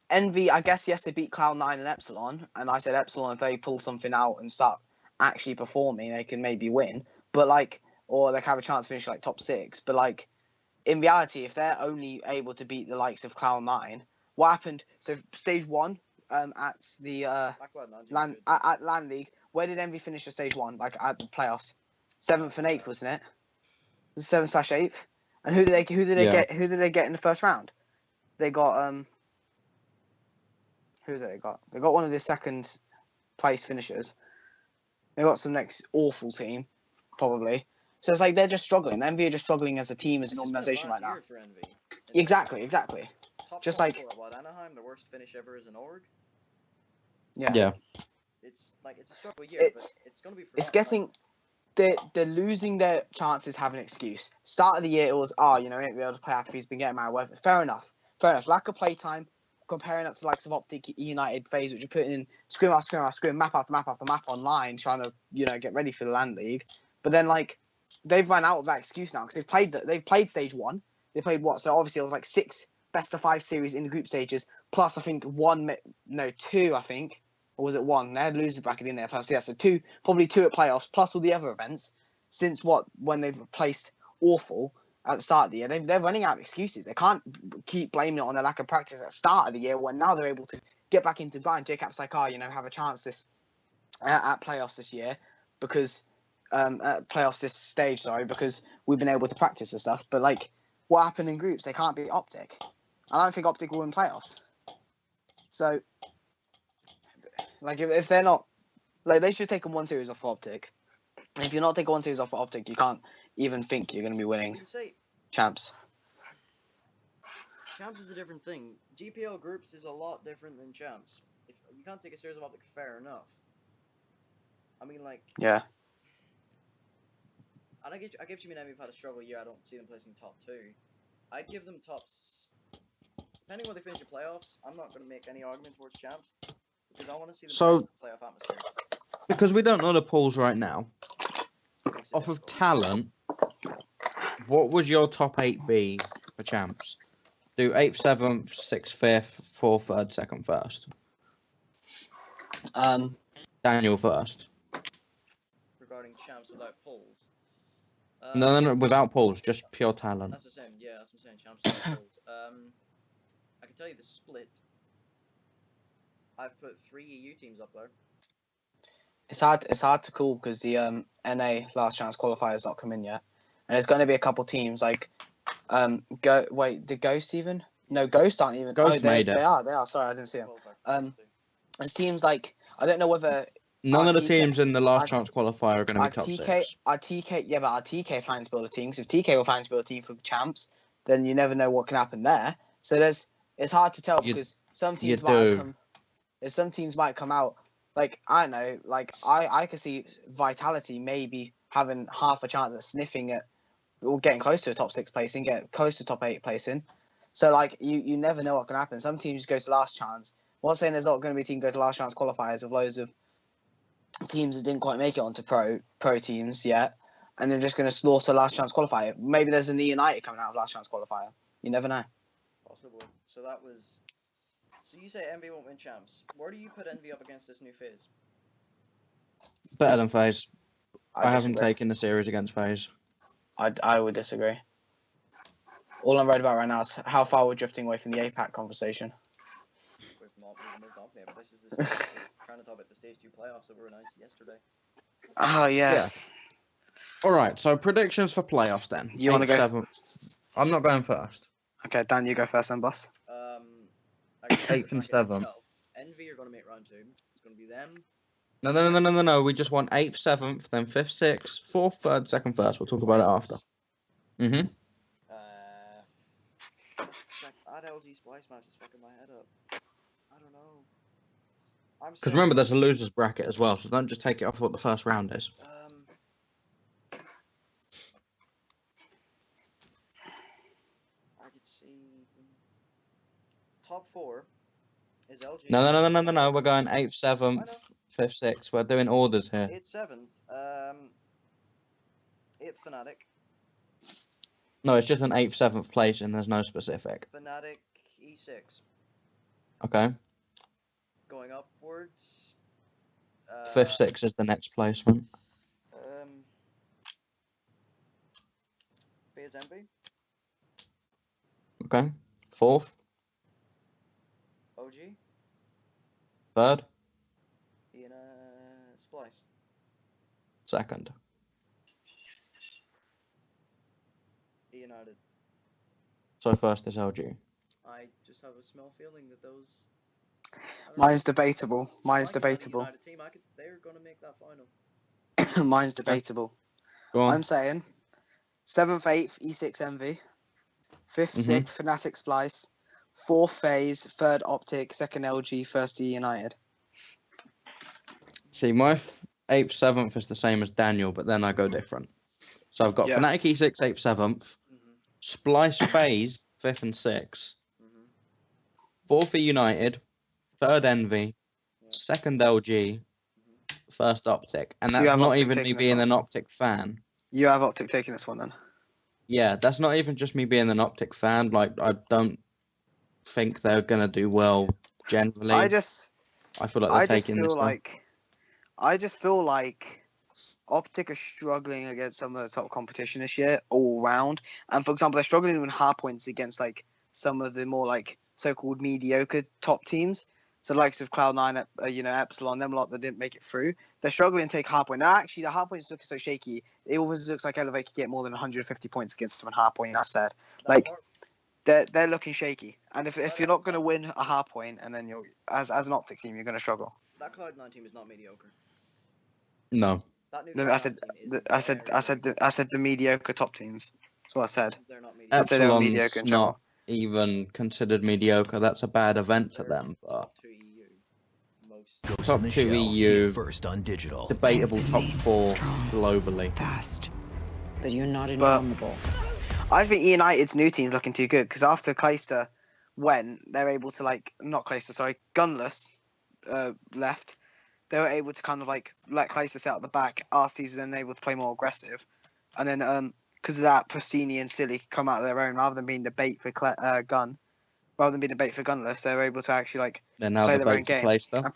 Envy, I guess, yes, they beat Cloud9 and Epsilon, and I said Epsilon, if they pull something out and start actually performing, they can maybe win. But like, or they can have a chance to finish like top 6. But like, in reality, if they're only able to beat the likes of Cloud9, what happened? So stage 1, at the at Land League, where did Envy finish at stage 1? Like at the playoffs, 7th and 8th, wasn't it? 7/8th. And who did they get in the first round? They got who they got? They got one of the second place finishers. They got some next awful team, probably. So it's like they're just struggling. Envy are just struggling as a team, as an organization right now. For Envy. Exactly. Top Just 24, what, Anaheim, the worst finish ever as an org. Yeah. It's a struggle year, but it's gonna be. It's getting. They're losing their chances having an excuse. Start of the year, it was, he ain't be able to play after he's been getting married. Well, fair enough. Lack of play time, comparing up to likes of Optic, United, FaZe, which are putting in scrim after scrim, map after map after map online, trying to, get ready for the Land League. But then, like, they've run out of that excuse now because they've played stage 1. They played what? So obviously it was like 6 best-of-5 series in the group stages, plus I think 2, I think. Or was it 1? They had loser bracket in there. Plus, yeah, so probably 2 at playoffs, plus all the other events. Since when they've placed awful at the start of the year, they're running out of excuses. They can't keep blaming it on the lack of practice at the start of the year when now they're able to get back into grind. JCap's like, have a chance at playoffs this year because at playoffs this stage, because we've been able to practice and stuff. But like, what happened in groups? They can't beat Optic. I don't think Optic will win playoffs. So. Like if they're not, like they should take 1 series off Optic. And if you're not taking 1 series off Optic, you can't even think you're going to be I winning mean, say champs. champs is a different thing. GPL groups is a lot different than champs. If you can't take a series of Optic, fair enough. I mean, like, Yeah. and I give Jimmy and Emmy have had a struggle year. I don't see them placing top 2. I'd give them tops. Depending where they finish the playoffs, I'm not going to make any argument towards champs because I want to see them So- play the playoff atmosphere. Because we don't know the pools right now. Makes it Off of difficult. talent, what would your top 8 be for champs? Do 8th, 7th, 6th, 5th, 4th, 3rd, 2nd, 1st. Daniel first. Regarding champs without polls. No, without pools, just pure talent. That's the same. Yeah, that's what I'm saying. Champs without polls. I can tell you the split. I've put 3 EU teams up there. It's hard to call because the NA last chance qualifier has not come in yet, and there's going to be a couple teams like did Ghost even? No, Ghost aren't even. Ghost made it. They are. Sorry, I didn't see them. It seems like I don't know whether None of the TK teams in the last chance qualifier are going to be top 6. Our TK planning to build a team. Because if TK were planning to build a team for champs, then you never know what can happen there. So it's hard to tell because some teams might come out. Like, I don't know, like I could see Vitality maybe having half a chance at sniffing at or getting close to a top 6 placing, get close to top 8 placing. So like you never know what can happen. Some teams go to last chance. I'm not saying there's not going to be a team go to last chance qualifiers of loads of teams that didn't quite make it onto pro teams yet, and they're just going to slaughter last chance qualifier. Maybe there's an E United coming out of last chance qualifier. You never know. Possibly. So that was. So you say Envy won't win champs. Where do you put Envy up against this new phase? Better than FaZe. I haven't disagree. taken the series against FaZe. I would disagree. All I'm worried about right now is how far we're drifting away from the APAC conversation. We've not even moved on yet, but this is the stage. We're trying to talk about the stage 2 playoffs that were announced yesterday. Oh yeah. All right. So predictions for playoffs then. You want to go? 7th. I'm not going first. Okay, Dan, you go first then, boss. Eighth and 7th. Envy are going to make round 2. It's going to be them. No. We just want 8th, 7th, then 5th, 6th, 4th, 3rd, 2nd, 1st. We'll talk about it after. Mhm. That LG Splice match is fucking my head up. I don't know. Because remember, there's a losers bracket as well, so don't just take it off what the first round is. I could see top 4 is LG. No. We're going 8th, 7th, 5th, 6th. We're doing orders here. 8th, 7th. 8th Fnatic. No, it's just an 8th, 7th place, and there's no specific. Fnatic E6. Okay. Going upwards. 5th, 6th is the next placement. FaZe Envy. Okay. 4th. OG. 3rd. In Splice. 2nd. United. So 1st is LG. I just have a small feeling that those. Mine's debatable. United team, they're gonna make that final. Mine's debatable. Go on. I'm saying 7th, 8th, E6 Envy, 5th, 6th Fnatic Splice, 4th FaZe, 3rd Optic, 2nd LG, 1st E United. See, my 8th, 7th is the same as Daniel, but then I go different. So I've got Fnatic E6, 8th, 7th, Splice FaZe, 5th and 6th, 4th E United, 3rd Envy, 2nd LG, 1st Optic. And that's not even me being an Optic fan. You have Optic taking this one then? Yeah, that's not even just me being an Optic fan. Like, I don't think they're going to do well generally. I feel like they're taking this one. I just feel like Optic are struggling against some of the top competition this year all round. And for example, they're struggling with hard points against like some of the more like so-called mediocre top teams. So the likes of Cloud9, Epsilon, them lot that didn't make it through. They're struggling to take hard point. Now, actually, the hard points look so shaky. It always looks like Elevate could get more than 150 points against them in hard point. That's sad. Like, they're looking shaky. And if you're not going to win a hard point, and then you're as an Optic team, you're going to struggle. That Cloud9 team is not mediocre. No. That new No, I Feyenoord said, team is I said the mediocre top teams. That's what I said. They're not mediocre. I'd say they were Epsilon's mediocre in general. not even considered mediocre. That's a bad event for They're them. But top 2 EU. Most. Ghost Top in the 2 Shell. See EU. it first on digital. debatable I've been top made 4 strong. globally. Fast. But you're not But- invulnerable. I think United's new team's looking too good because after Clayster went, they're able to not Clayster, sorry, Gunless left. They were able to kind of let Clayster sit out the back. Arcees were then able to play more aggressive, and then because of that, Pristini and Silly come out of their own rather than being the bait for Gun. Rather than being a bait for Gunless, they were able to actually They're now play the their own bait for game. Clayster. And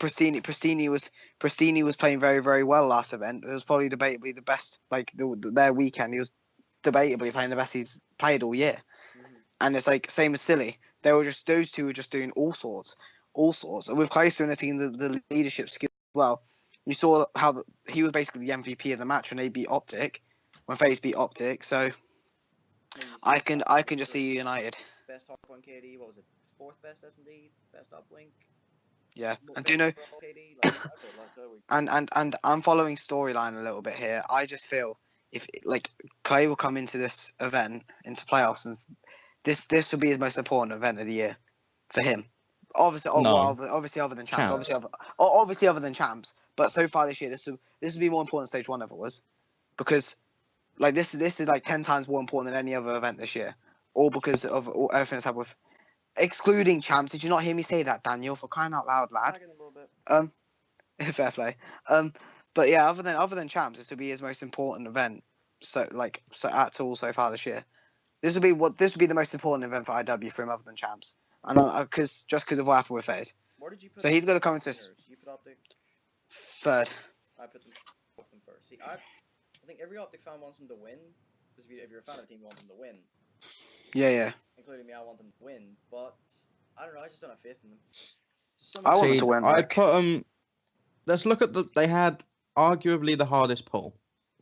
Pristini was playing very, very well last event. It was probably debatably the best. Their weekend, he was debatably playing the best he's played all year. Mhm. And it's same as Silly. Those two were just doing all sorts. And with Clayster in the team, the leadership skill as well. You saw how he was basically the MVP of the match when they beat Optic, when FaZe beat Optic. So I mean, you see I the can stats, just the see United. best top 1 KD. What was it? 4th best S&D. Best uplink. Yeah. Best And do you know? overall KD. Like, okay, so we. And I'm following storyline a little bit here. I just feel if Clay will come into this event into playoffs, and this will be his most important event of the year for him. Obviously, No. obviously other than champs, Champs. obviously other than champs. But so far this year, this will be more important stage 1 ever was, because this is 10 times more important than any other event this year, all because of everything that's happened with, excluding champs. Did you not hear me say that, Daniel? For crying out loud, lad. Lagging a little bit. Fair play. But yeah, other than champs, this will be his most important event. So at all so far this year, this will be the most important event for IW for him other than champs. And because of what happened with FaZe. Where did you put? So he's gonna come into this winners? You put Optic. third. I put them first. See, I think every Optic fan wants them to win. Because if you're a fan of a team, you want them to win. Yeah. Including me, I want them to win. But I don't know. I just don't have faith in them. I want them See, to win. I put let's look at they had arguably the hardest pull.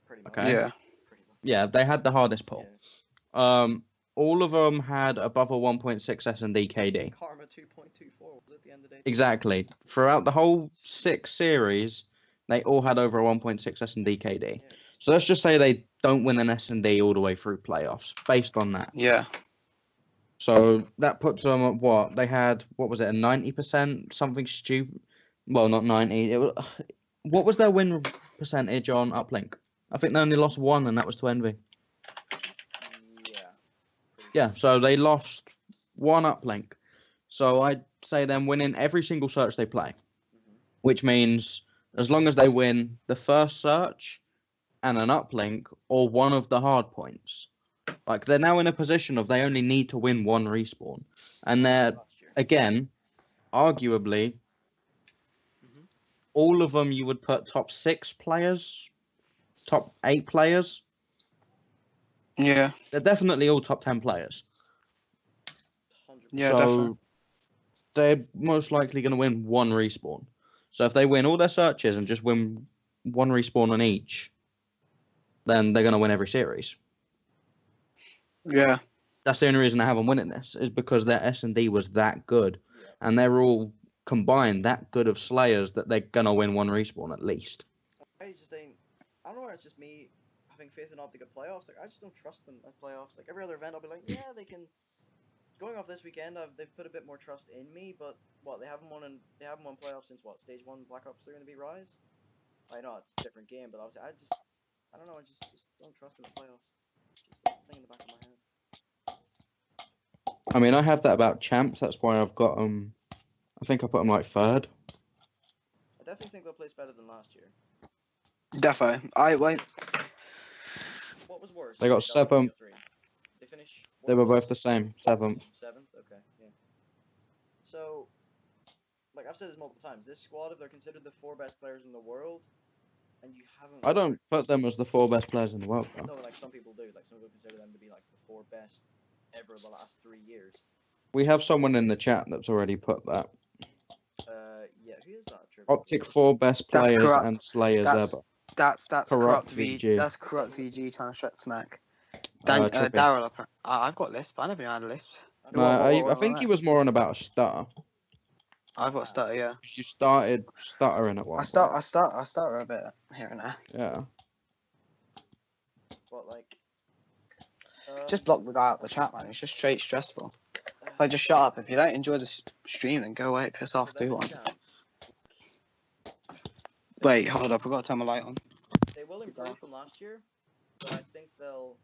Pretty much. Okay. Yeah. Pretty much. Yeah, they had the hardest pull. Yeah. All of them had above a 1.6 S&D KD. Karma 2.24 was at the end of the day. Exactly. Throughout the whole 6 series, they all had over a 1.6 S&D KD. Yeah. So let's just say they don't win an S&D all the way through playoffs, based on that. Yeah. So that puts them at what? They had, what was it, a 90%? Something stupid. Well, not 90. What was their win percentage on Uplink? I think they only lost 1, and that was to Envy. Yeah. Yeah, so they lost 1 uplink. So I'd say them winning every single search they play, which means as long as they win the first search and an uplink or one of the hard points, they're now in a position of they only need to win 1 respawn. And they're, Last year. again, arguably, all of them you would put top 6 players, top 8 players. Yeah. They're definitely all top 10 players. 100%. Yeah, so definitely. they're most likely going to win 1 respawn. So if they win all their searches and just win 1 respawn on each, then they're going to win every series. Yeah. That's the only reason I have them winning this, is because their S&D was that good. Yeah. And they're all combined that good of Slayers that they're going to win 1 respawn at least. I just think, I don't know where it's just me having faith in Optic at playoffs. I just don't trust them at playoffs. Every other event, I'll be like, yeah, they can. Going off this weekend, they've put a bit more trust in me, but what, they haven't won playoffs since what, stage 1 Black Ops 3 in the beat Rise? I know it's a different game, but obviously I don't know, I just don't trust them at playoffs. Just a thing in the back of my head. I mean, I have that about champs. That's why I've got them. I think I put them 3rd. I definitely think they'll place better than last year. Definitely. What was worse? They got 7th. They finished. They were both the same, 7th. 7th, okay, yeah. So, I've said this multiple times, this squad, if they're considered the 4 best players in the world, and you haven't. I don't put them as the 4 best players in the world, though. No, some people do. Some people consider them to be the 4 best ever the last 3 years. We have someone in the chat that's already put that. Yeah, who is that? Trippy? Optic 4 best That's players corrupt. and Slayers That's ever. that's Corrupt corrupt VG. That's corrupt VG trying to shut smack. Trippy. Daryl, I've got lisp. I never even had a lisp. No, I think he was more on about a stutter. I've got stutter. Yeah. You started stuttering at one I start a bit here and there. Yeah. What, like? Just block the guy out the chat, man. It's just straight stressful. Like, just shut up. If you don't enjoy the stream, then go away, piss off, do one. Wait, hold up. I've got to turn my light on. They will improve from last year, but I think they'll.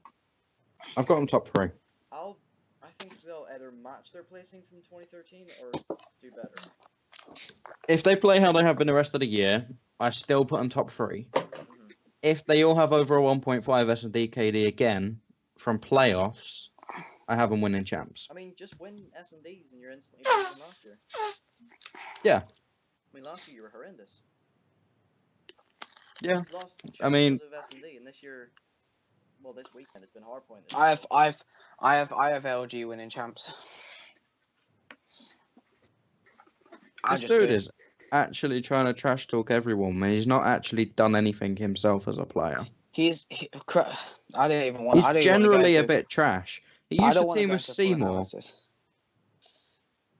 I've got them top 3. I think they'll either match their placing from 2013 or do better. If they play how they have been the rest of the year, I still put them top 3. If they all have over a 1.5 S&D KD again from playoffs, I have them winning champs. I mean, just win S&Ds and you're instantly better than last year. Yeah. I mean, last year you were horrendous. Yeah. You lost I mean, because of S&D, and this year, well, this weekend it's been Hardpoint. I have LG winning champs. This dude is actually trying to trash talk everyone, man. He's not actually done anything himself as a player. I don't even want. He's generally a bit trash. He used to team with Seymour.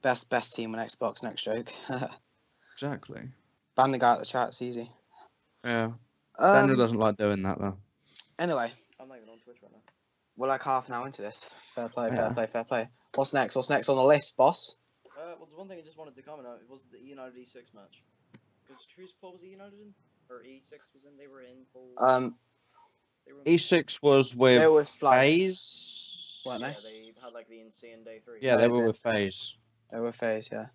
Best team on Xbox. Next joke. Exactly. Ban the guy out the chat. It's easy. Yeah. Daniel doesn't like doing that though. Anyway, I'm not even on Twitch right now. we're like half an hour into this. Fair play. Fair play. What's next? What's next on the list, boss? Well, there's one thing I just wanted to comment on. It was the United E6 match. Because whose poll was United in? Or E6 was in? They were in poll. E6 was with They were FaZe. Weren't they? Yeah, they had like the insane day 3. Yeah, they were did. with FaZe. They were FaZe, yeah.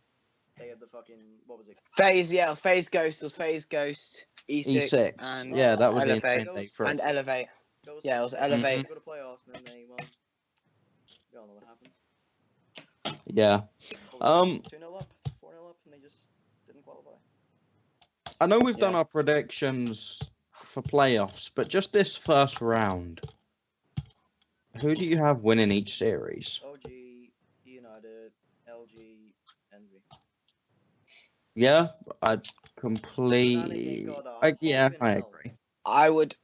They had the fucking, what was it? FaZe, yeah, it was FaZe Ghost, E6, E6. and Yeah, that was the Elevate. insane day 3. And Elevate. Yeah, it was Elevate. Go to playoffs, and then they, well, you all know what happened. Yeah. 2-0 up, 4-0 up, and they just didn't qualify. I know we've done our predictions for playoffs, but just this first round, who do you have winning each series? OG, United, LG, Envy. Yeah, I completely. Yeah, I agree. I would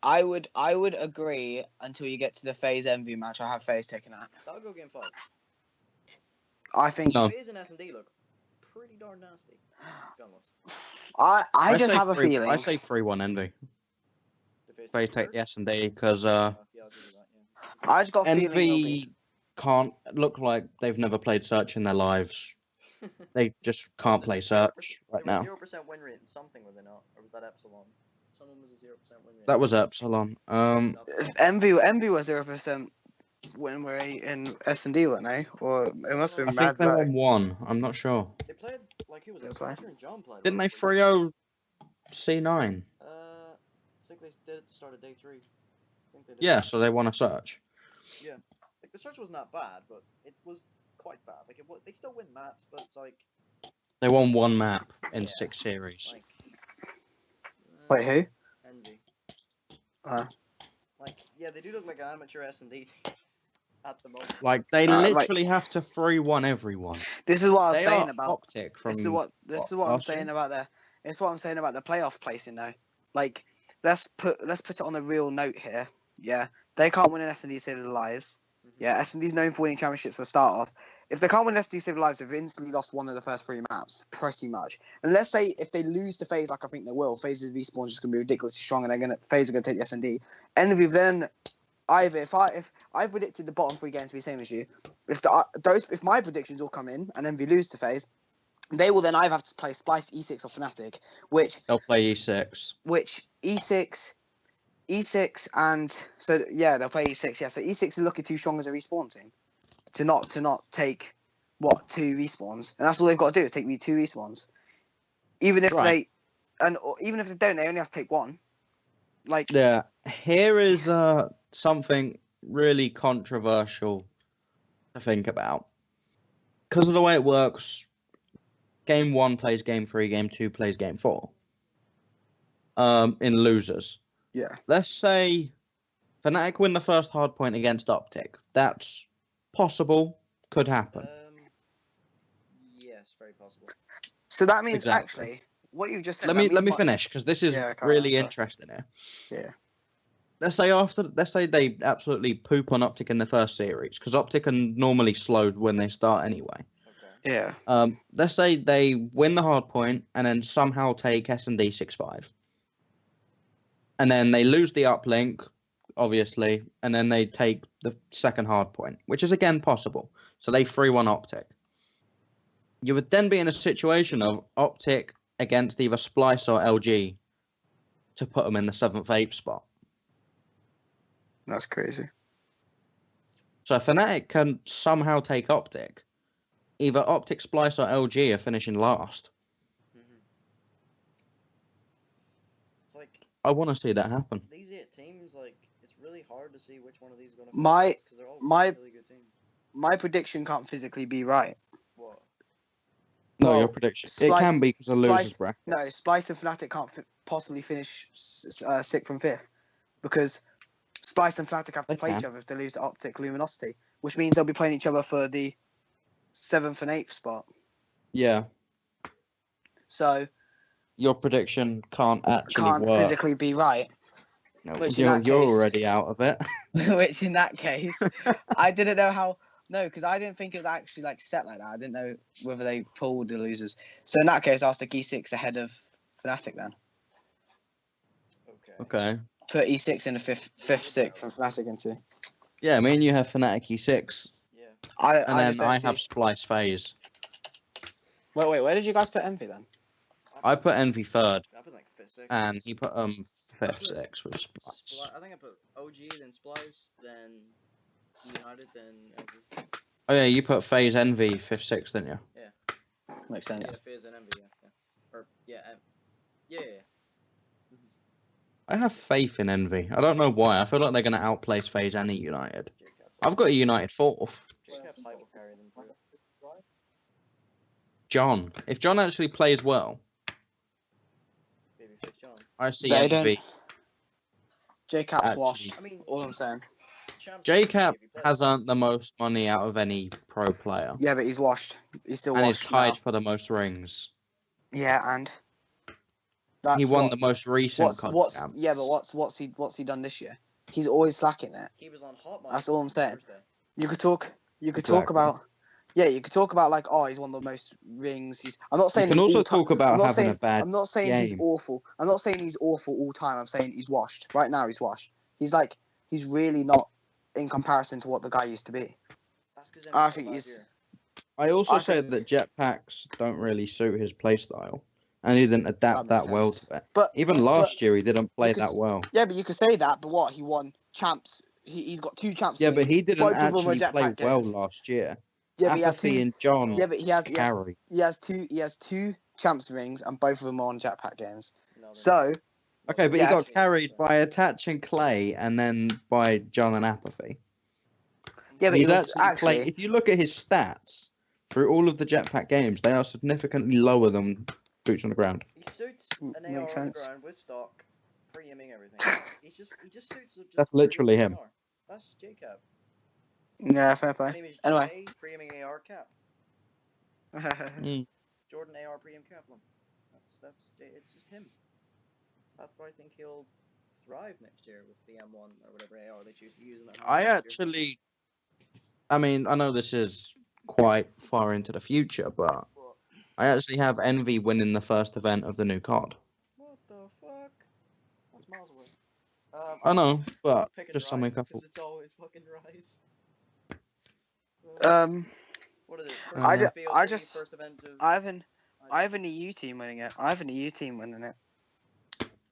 agree until you get to the FaZe Envy match. I have FaZe taken out. That'll go game 5. I think FaZe and S&D look pretty darn nasty. To be honest. I just have a feeling. I say 3-1 Envy. FaZe take the S&D because Yeah, I'll give you that, yeah. I just got a feeling. Envy can't look like they've never played Search in their lives. They just can't play Search right now. 0% win rate in something, were they not? Or was that Epsilon? Someone was a 0% win rate. That was Epsilon. Envy was 0% win rate in S&D, weren't they? Or it must have been I think they won 1. I'm not sure. They played, like, who was it? Soldier and John played. Didn't they 3-0 C9? I think they did at the start of day 3. I think they did. Yeah, so they won a Search. Yeah. Like, the Search was not bad, but it was quite bad. Like, they still win maps, but it's like... They won 1 map in 6 series. Like, wait, who? Envy. Like, yeah, they do look like an amateur S&D team at the moment. Like, they literally have to 3-1 everyone. This is what I was They saying are about. Optic from This is what I'm saying about the. It's what I'm saying about the playoff placing though. Like, let's put it on the real note here. Yeah, they can't win an S&D Save Their Lives. Yeah, S&D's known for winning championships for start off. If they can't win S&D Save Their Lives, they've instantly lost one of the first 3 maps, pretty much. And let's say if they lose to FaZe, like I think they will, FaZe's respawn is just gonna be ridiculously strong, and FaZe are gonna take the S&D. Envy then. If I predicted the bottom 3 games to be the same as you, if my predictions all come in and Envy lose to FaZe, they will then either have to play Splice, E6, or Fnatic, which they'll play E6. Which E6, and so yeah, they'll play E6. Yeah, so E6 is looking too strong as a respawn team to not take 2 respawns, and that's all they've got to do is take 2 respawns. Even if even if they don't, they only have to take 1. Like, yeah, here is something really controversial to think about. Because of the way it works, game 1 plays game 3, game 2 plays game 4. In losers. Yeah. Let's say Fnatic win the first hard point against Optic. That's possible. Could happen. Yes, very possible. So that means actually what you just said. Let me finish because this is really interesting here. Yeah. Let's say they absolutely poop on Optic in the first series because Optic are normally slowed when they start anyway. Okay. Yeah. Let's say they win the hard point and then somehow take S&D 6-5. And then they lose the uplink. obviously, and then they take the second hard point, which is again possible. So they 3-1 Optic. You would then be in a situation of Optic against either Splice or LG to put them in the 7th, 8th spot. That's crazy. So Fnatic can somehow take Optic. Either Optic, Splice, or LG are finishing last. It's like I want to see that happen. these 8 teams, like it's really hard to see which one of these is gonna My- finish because they're all my- really good teams. My prediction can't physically be right. What? No, Well, your prediction. It Splice- can be because of Splice- losers bracket. No, Splice and Fnatic can't possibly finish 6th and 5th because Splice and Fnatic have to They play can. each other if they lose to Optic Luminosity, which means they'll be playing each other for the 7th and 8th spot. Yeah, So your prediction can't actually can't work. physically be right. No, which in you're, that you're case- already out of it. Which in that case, I didn't know how. No, because I didn't think it was actually like set like that. I didn't know whether they pulled the losers. So in that case, I'll stick E6 ahead of Fnatic then. Okay. Okay. Put E6 in the fifth, 6th from Fnatic into. Yeah, me and you have Fnatic E6, Yeah. I and just then don't I see. have Splice Phase. Wait, where did you guys put Envy then? I put Envy 3rd, I put like 5th, 6th. and he put 5th, put 6th with Splice. I think I put OG, then Splice, then United, then Envy. Oh yeah, you put Phase Envy 5th, 6th, didn't you? Makes Yeah, sense. Fizz and Envy, yeah. Or yeah, yeah. I have faith in Envy. I don't know why. I feel like they're going to outplace Phase any United. Jacob's I've got a United 4th. Jacob's hype will carry them through. John. If John actually plays well, Babyface John. I see They don't- Envy. J-Cap's Actually- washed. I mean, All I'm saying. Champs J-Cap if he plays. has earned the most money out of any pro player. Yeah, but he's washed. He's still And he's washed tied now. for the most rings. Yeah, and that's He won what- the most recent COD champ. Yeah, but what's he done this year? He's always slacking there. He was on Hot Mic That's all I'm on saying. Thursday. You could talk Exactly. about you could talk about like, oh, he's won the most rings. I'm not You saying can he's also all-time- talk about I'm not having saying, a bad I'm not saying he's game. awful. I'm not saying he's awful all time. I'm saying he's washed. Right now he's washed. He's really not in comparison to what the guy used to be. That's because I think he's- I also I said that jetpacks don't really suit his playstyle, and he didn't adapt That makes that well sense. to it. But Even last year, he didn't play because- that well. yeah, but you could say that. But what, he won champs. He's got 2 champs. Yeah, but leagues. he didn't Both of them were actually play jetpack well games. last year. Yeah, but he has Apathy 2. and John Yeah, but he has carry. he has 2 champs rings, and both of them are on jetpack games. No, So Okay, but Yes. he got carried by attaching Clay and then by John and Apathy. yeah, but He's he was actually, if you look at his stats through all of the jetpack games, they are significantly lower than boots on the ground. He suits M- an AR makes on the sense. ground with stock, pre-aiming everything. he just suits. Just That's literally him. AR. That's Jacob. Yeah, fair My play. name is Anyway. J, pre-aiming AR cap. Mm. Jordan AR pre-aim Kaplan. It's just him. That's why I think he'll thrive next year with the M1 or whatever AR they choose to use in that. I next year. actually, I mean, I know this is quite far into the future, but What? I actually have Envy winning the first event of the new card. What the fuck? That's miles away. I know, I'm but picking just some Rise, couple. 'cause it's always fucking Rise. What is it? First I event ju- of I BOTB, just- first event of. I have an EU team winning it. I have an EU team winning it.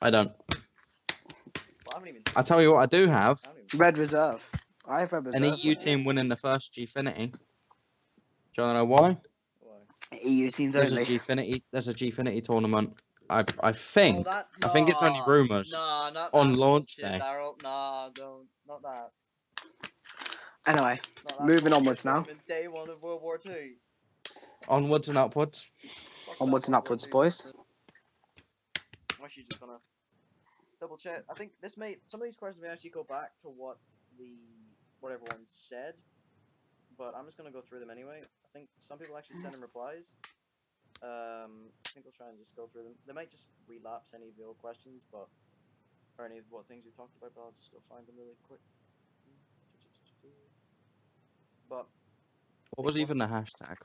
I don't. Well, I haven't even. I tell you what, I do have I haven't even- Red Reserve. I have Red an Reserve. EU team winning the first Gfinity. Do you want to know why? Why? EU teams There's a only. Gfinity. There's a Gfinity tournament. I think. Oh, I think it's only rumours. Nah, not on that launch bullshit, day. Daryl. Nah, don't. Not that. Anyway, Not that Moving bullshit onwards now. tournament, Day 1 of World War II. Onwards and upwards. Fuck Onwards that and World War upwards, II boys. bullshit. I'm actually just gonna double check. I think some of these questions may actually go back to what everyone said, but I'm just gonna go through them anyway. I think some people actually send in replies. I think we'll try and just go through them. They might just relapse any of the old questions, or any of what things we talked about, but I'll just go find them really quick. But What was even the hashtag?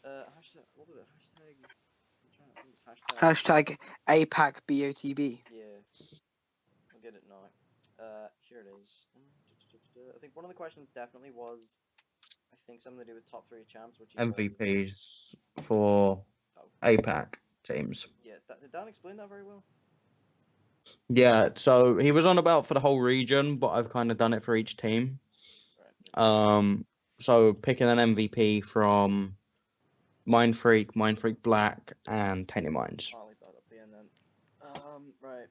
hashtag. What was it? Hashtag. I'm trying to think. Hashtag. Hashtag APAC BOTB. Yeah. I'll get it now. Here it is. I think one of the questions definitely was, I think something to do with top 3 champs, which you MVPs for Oh. APAC teams. Yeah, did Dan explain that very well? Yeah, so he was on about for the whole region, but I've kind of done it for each team. Right. So picking an MVP from Mind Freak Black, and Tainted Minds. I'll leave that up at the end then. Right.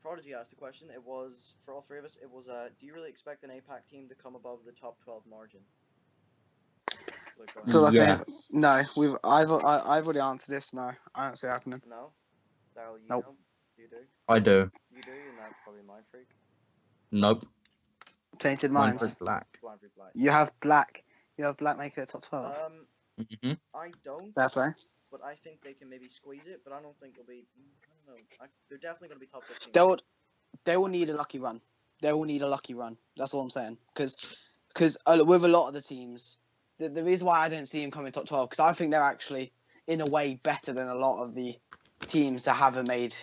Prodigy asked a question. It was, for all 3 of us, it was, do you really expect an APAC team to come above the top 12 margin? Luke, go I feel ahead. like no, I've already answered this. No, I don't see it happening. No? Daryl, you Nope. know? You do? I do. You do, and that's probably Mind Freak. Nope. Tainted Mind Minds. Freak Black. Blind Freak Black. You have Black. You have Black making it top 12. Mm-hmm. I don't. That's right. But I think they can maybe squeeze it, but I don't think they'll be. I don't know. They're definitely going to be top 15. They will need a lucky run. They will need a lucky run. That's all I'm saying. Because with a lot of the teams, the reason why I don't see them coming top 12, because I think they're actually, in a way, better than a lot of the teams that haven't made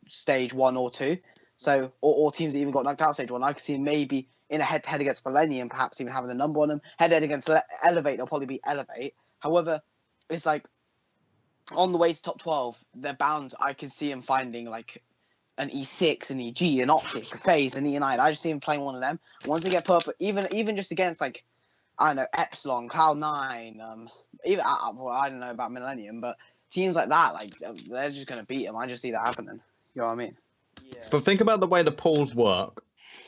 stage 1 or 2. So, or teams that even got knocked out stage 1. I could see them maybe in a head-to-head against Millennium, perhaps even having the number on them. Head-to-head against Elevate, they'll probably be Elevate. However, it's like, on the way to top 12, they're bound. I can see them finding like an E6, an EG, an Optic, a FaZe, an E9. I just see them playing one of them. Once they get put up, even just against like, I don't know, Epsilon, Cloud9, even well, I don't know about Millennium, but teams like that, like they're just gonna beat them. I just see that happening. You know what I mean? Yeah. But think about the way the pools work.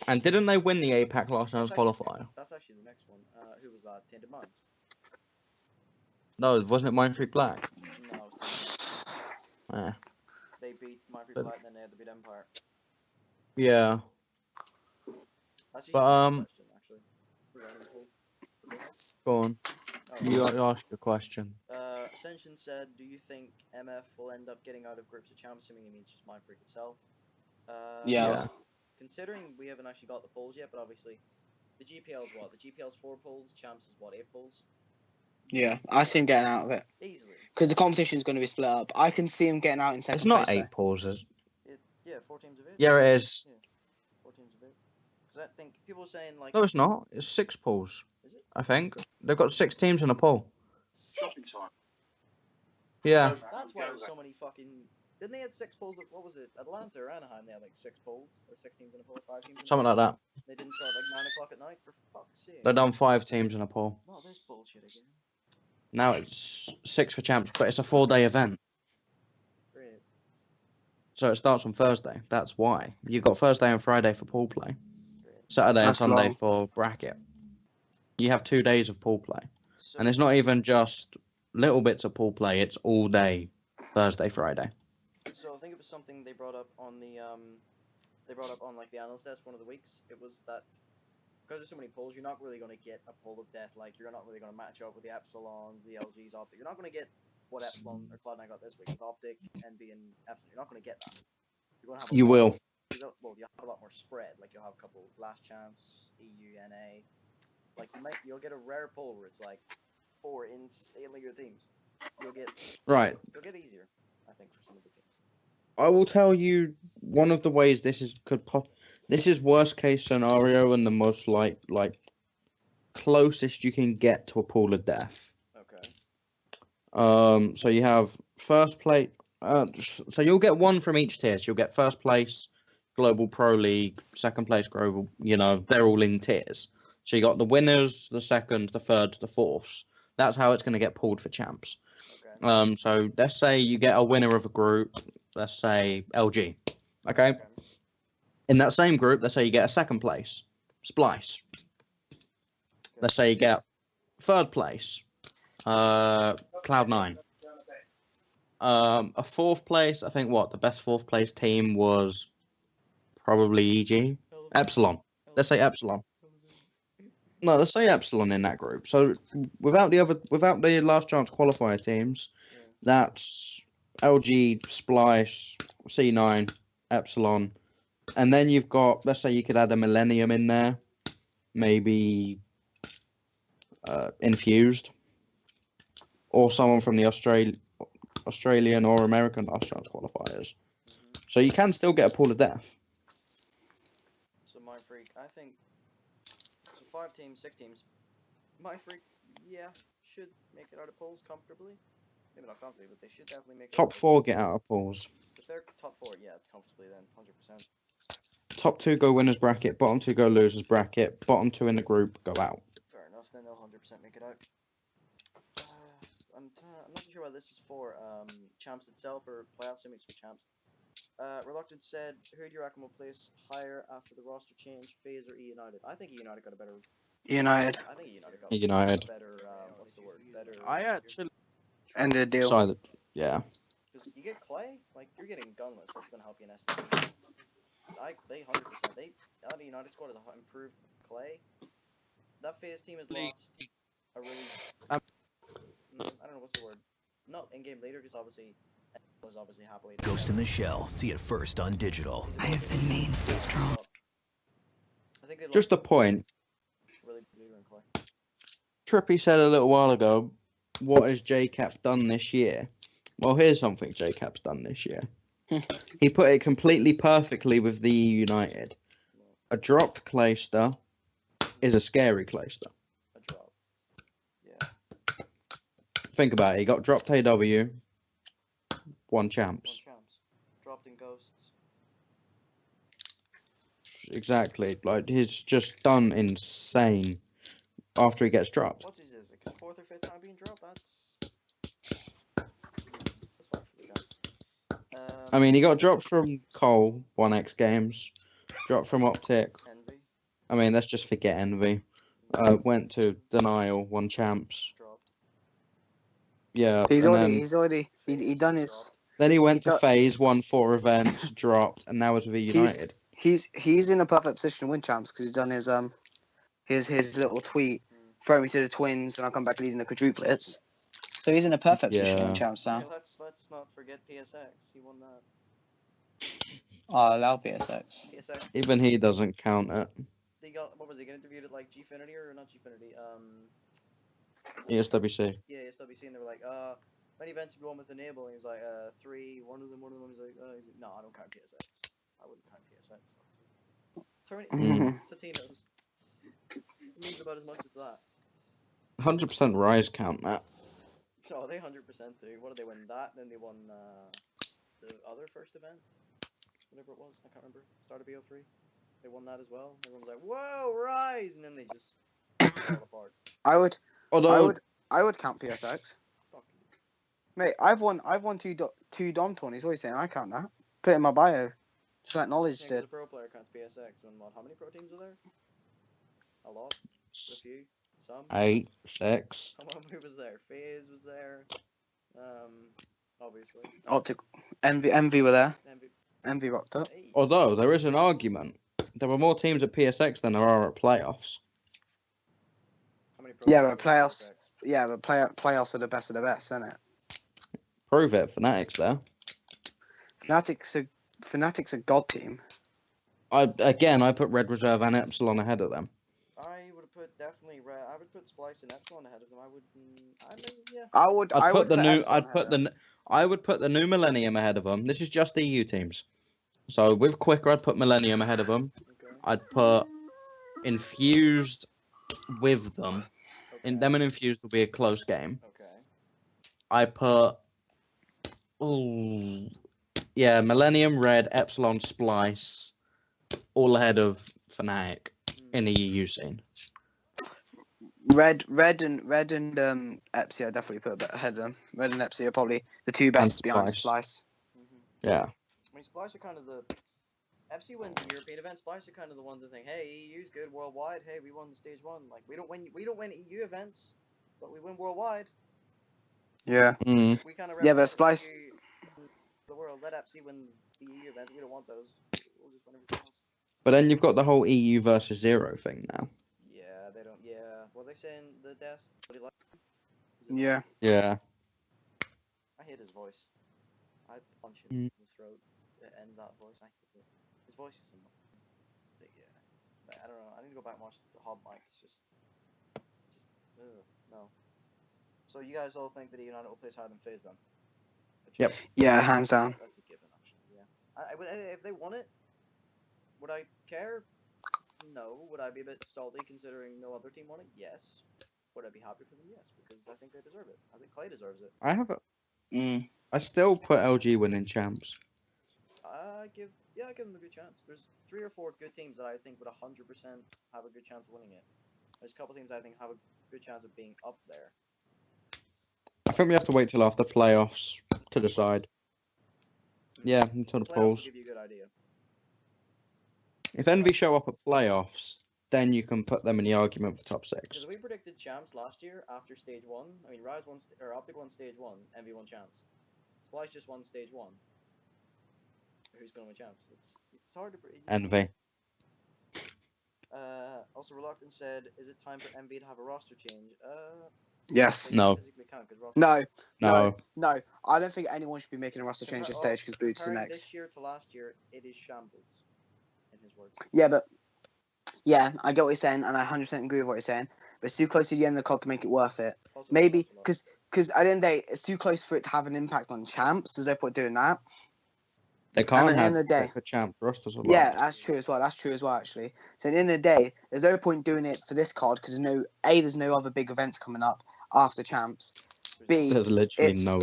And didn't they win the APAC last round's qualifier? That's actually the next one. Who was that? Tainted Minds? No, wasn't it Mind Freak Black? No, it was Tainted Minds. Yeah. They beat Mind Freak But- Black, and then they had to beat Empire. Yeah. That's usually But, the next question, actually. We're running the pool. Go ahead. Go on. Oh, You ask your question. Ascension said, do you think MF will end up getting out of groups of champs, assuming he means just Mind Freak itself? Yeah. Considering we haven't actually got the polls yet, but obviously the GPL's what? The GPL's 4 polls, champs is what, 8 polls? Yeah, I see him getting out of it Easily. because the competition is going to be split up. I can see him getting out in second It's not place. 8 pauses. Yeah, 4 teams of 8. Yeah, it is. 4 teams of 8. Because I think people are saying like. No, it's not. It's 6 pools. Is it? I think. They've got 6 teams in a pool. 6? Yeah. That's why there's so many fucking. Didn't they had 6 polls? What was it? Atlanta or Anaheim? They had like 6 polls or 6 teams in a pool, 5 teams. In a Something pool. like that. They didn't start like 9 o'clock at night. For fuck's sake. They've done 5 teams in a pool. Well, there's bullshit again. Now it's 6 for champs, but it's a 4-day event. Great. So it starts on Thursday. That's why. You've got Thursday and Friday for pool play. Great. Saturday and That's Sunday long. for bracket. You have 2 days of pool play. So, And it's not even just little bits of pool play, it's all day Thursday, Friday. So I think it was something they brought up on the they brought up on like the analyst desk one of the weeks. It was that because there's so many polls, you're not really going to get a poll of death. Like you're not really going to match up with the Epsilons, the LGs, Optic. You're not going to get what Epsilon or Cloud9 got this week with Optic, NB, and Epsilon. You're not going to get that. You're going to have You will. Well, you'll have a lot more spread. Like you'll have a couple Last Chance, EU, NA. Like you'll get a rare poll where it's like 4 insanely good teams. You'll get You'll get easier, I think, for some of the teams. I will tell you one of the ways this is this is worst case scenario and the most like closest you can get to a pool of death. Okay. So you have first place. So you'll get one from each tier. So you'll get first place, Global Pro League, second place Global. You know they're all in tiers. So you got the winners, the seconds, the thirds, the fourths. That's how it's going to get pulled for champs. Okay. So let's say you get a winner of a group. Let's say LG. Okay. In that same group, let's say you get a second place, Splice. Let's say you get third place, Cloud9. A fourth place, I think the best fourth place team was probably EG. Epsilon. Let's say Epsilon. No, let's say Epsilon in that group. So without the last chance qualifier teams, that's LG, Splice, C9, Epsilon. And then you've got, let's say you could add a Millennium in there, maybe Infused, or someone from the Australian or American last chance qualifiers. So you can still get a pool of death. So Mind Freak, I think 5 teams, 6 teams. My freak, yeah, should make it out of polls comfortably. Maybe not comfortably, but they should definitely make it Top out. 4 get out of pools. If they're top 4, yeah, comfortably then, 100%. Top 2 go winners bracket. Bottom 2 go losers bracket. Bottom 2 in the group go out. Fair enough, then they'll 100% make it out. I'm not sure what this is for, champs itself or playoffs. Maybe it's for champs. Reluctant said, who do you reckon will place higher after the roster change, FaZe or E United? I think E United got a better. United. I think E United got United. a better. What's the word? Better. I actually End of the deal. decided, yeah. Because you get Clay, like you're getting gunless. That's gonna help you in STP. They 100%. Out of United squad has improved Clay. That FaZe team has lost a really. I don't know what's the word. Not in-game leader, because obviously was obviously happily. Ghost in the Shell. See it first on digital. I have been made strong. I think they lost Just a point. really big leader in Clay. Trippy said a little while ago, what has JCap done this year? Well, here's something JCap's done this year. He put it completely perfectly with the United. A dropped Clayster is a scary Clayster. A drop. Yeah. Think about it. He got dropped AW, won One champs. champs. Dropped in ghosts. Exactly. Like, he's just done insane after he gets dropped. What's his is it? 4th or 5th time being dropped? That's actually done. I mean, he got dropped from Cole, 1x games. Dropped from Optic. Envy. I mean, let's just forget Envy. Went to Denial, won champs. Dropped. Yeah. He's and already then, he done his. then he went to got- FaZe, won 4 events, dropped, and now is with United. He's in a perfect position to win champs because he's done his little tweet, throw me to the twins and I'll come back leading the quadruplets. So he's in a perfect position to win Yeah. champs now. Yeah, let's not forget PSX. He won that. Oh, allow PSX. PSX. Even he doesn't count it. They got what was he? Get interviewed at like Gfinity or not Gfinity? ESWC. Yeah, SWC, and they were like, many events have you won with Enable? And he was like, 3. One of them was like, no, I don't count PSX. I wouldn't count PSX. Turn Mm. it to Tino's. It means about as much as that. 100% Rise count that. So they 100% do. What did they win? That, then they won the other first event, whatever it was. I can't remember. Start of BO3. They won that as well. Everyone was like, "Whoa, Rise!" And then they just fell apart. I would Although, count PSX. Fuck you. Mate, I've won two Dom tourneys. What are you saying? I count that. Put it in my bio. Just acknowledged Yeah, 'cause it. a pro player counts PSX. And what? How many pro teams are there? A lot. A few. Some. 8, 6. Who was there? FaZe was there. Obviously. Optic, Envy were there. MVP. Envy rocked up. Hey. Although, there is an argument. There were more teams at PSX than there are at playoffs. How many pro Yeah, teams but are there at playoffs- PSX? Yeah, but playoffs are the best of the best, isn't it? Prove it, Fanatics there. Fnatic's a god team. I put Red Reserve and Epsilon ahead of them. I would have put definitely Red. I would put Splice and Epsilon ahead of them. I would. I mean, yeah. I would I'd put Epsilon I would put the new Millennium ahead of them. This is just the EU teams. So with Quicker, I'd put Millennium ahead of them. Okay. I'd put Infused with them. Okay. Them and Infused will be a close game. Okay. I put, Millennium, Red, Epsilon, Splice, all ahead of Fnatic in the EU scene. Red and Epsi, I definitely put a bit ahead of them. Red and Epsi are probably the two best And behind Splice. Splice. Yeah. I mean, Splice are kind of the. FC wins the European event. Splice are kind of the ones that think, "Hey, EU's good worldwide. Hey, we won the stage 1. Like, we don't win EU events, but we win worldwide. Yeah. Mm. We kind of Yeah, but Splice- the world. Let FC win the EU events. We don't want those. We'll just win everything else. But then you've got the whole EU versus 0 thing now. Yeah, they don't. Yeah, what they saying? The deaths. What do you like? Yeah. Yeah. I hate his voice. I'd punch him Mm. in the throat to end that voice. I hate it. His voice is annoying. But yeah. But I don't know. I need to go back and watch the Hob mic. It's just, no. So you guys all think that United will place higher than FaZe then? Yep. Yeah, hands down. That's a given, actually. Yeah. If they won it, would I care? No. Would I be a bit salty considering no other team won it? Yes. Would I be happy for them? Yes, because I think they deserve it. I think Clay deserves it. I have a, Mm. I still put LG winning champs. I give them a good chance. There's 3 or 4 good teams that I think would 100% have a good chance of winning it. There's a couple teams I think have a good chance of being up there. I think we have to wait till after playoffs to decide. Yeah, until the Playoffs will polls. give you a good idea. If Envy show up at playoffs, then you can put them in the argument for top Because 6. we predicted champs last year after stage 1. I mean, Rise won or Optic won stage 1, Envy won champs. Splice just won stage 1. Who's going to win champs? It's hard to predict. Envy. Also, Reluctant said, "Is it time for Envy to have a roster change?" Yes. They No. physically can't because No. No. No. I don't think anyone should be making a roster change at stage because Boots is comparing next. this year to last year, it is shambles. In his words. Yeah, but yeah, I get what you're saying, and I 100% agree with what you're saying. But it's too close to the end of the COD to make it worth it. Also, Maybe because at the end of the day, it's too close for it to have an impact on champs. There's no point doing that. They And can't at the have end of the day, for champ rosters a lot. yeah, that's true as well. That's true as well, actually. So at the end of the day, there's no point doing it for this card because there's no other big events coming up after champs. B, There's literally it's no.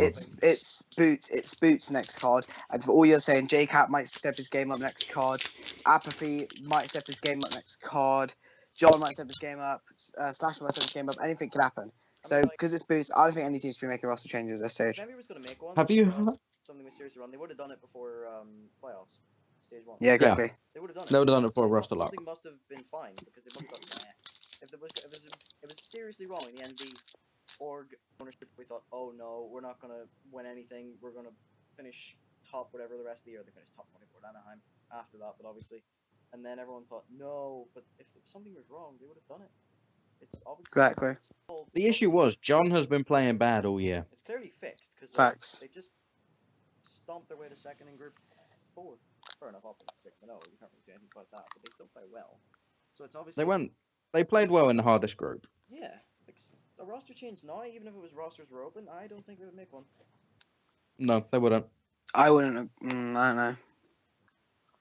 Boots next card, and for all you're saying, JCap might step his game up next card, Apathy might step his game up next card, John might step his game up, Slasher might step his game up. Anything can happen. So because it's Boots, I don't think any team should be making roster changes at this stage. If Envy was going to make one, Have you or, heard? something was seriously wrong, they would have done it before playoffs, stage 1. Yeah, exactly. They would have done it. They would have done it for a They roster thought lock. something must have been fine because they must have thought, nah. If it was seriously wrong in the NV org ownership, we thought, oh no, we're not gonna win anything. We're gonna finish top whatever the rest of the year. They finished top 24 at Anaheim after that, but obviously, and then everyone thought, no, but if something was wrong, they would have done it. It's obviously Exactly. The issue was John has been playing bad all year. It's clearly fixed because Facts. they just stomped their way to second in Group 4. Fair enough, Optic 6-0. You can't really do anything about that, but they still play well. So it's obviously They played well in the hardest group. yeah. Like a roster change now, even if it was rosters were open, I don't think they would make one. No, they wouldn't. I wouldn't. I don't know.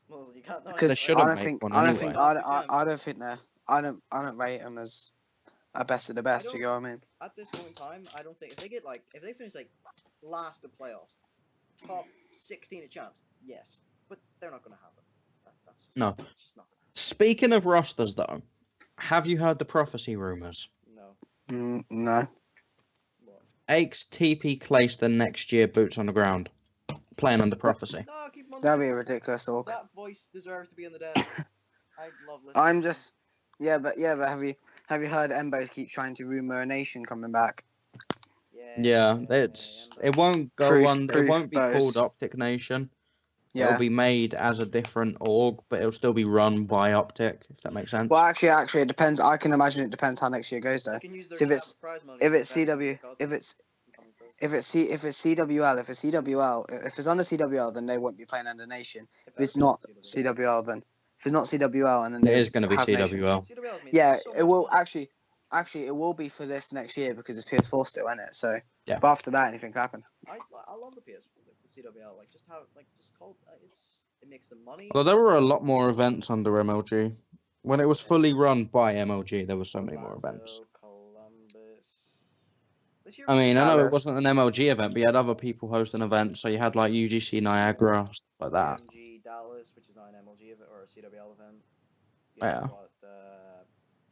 Well, you can't. Because shouldn't I don't make think one I don't anyway. think I don't think they're I don't rate them as a best of the best. You know what I mean? At this moment in time, I don't think if they finish like last of playoffs, top 16 at champs, yes, but they're not going to have it. That's just, No. It's just not going Speaking of rosters, though, have you heard the prophecy rumors? to. No. No. What? Aches TP Clayston next year, boots on the ground, playing under prophecy. No, keep him on. That'd the be a desk. ridiculous talk. That voice deserves to be in the desk. I love listening. I'm just but have you heard Embo keep trying to rumor a nation coming back? Yeah, it won't go on. It won't be called Optic Nation. Yeah. It'll be made as a different org, but it'll still be run by Optic, if that makes sense. Well, actually, it depends. I can imagine it depends how next year goes, though. You can use their So if it's prize money if to it's invest in CW, the card. if it's CWL, if it's under CWL, then they won't be playing under Nation. If it's not CWL, then if it's not CWL, and then It is going to be have Nation. CWL. CWL means Yeah, so it much will money. actually it will be for this next year because it's PS4 still, isn't it? So Yeah. But after that, anything can happen. I love the PS, the CWL. Like just how just called it makes them money. Although there were a lot more events under MLG. When it was fully run by MLG, there were so many more events. Columbus. This year I mean, I know it Dallas. wasn't an MLG event, but you had other people hosting events. So you had like UGC Niagara, stuff like that. MG Dallas, which is not an MLG event or a CWL event. Yeah.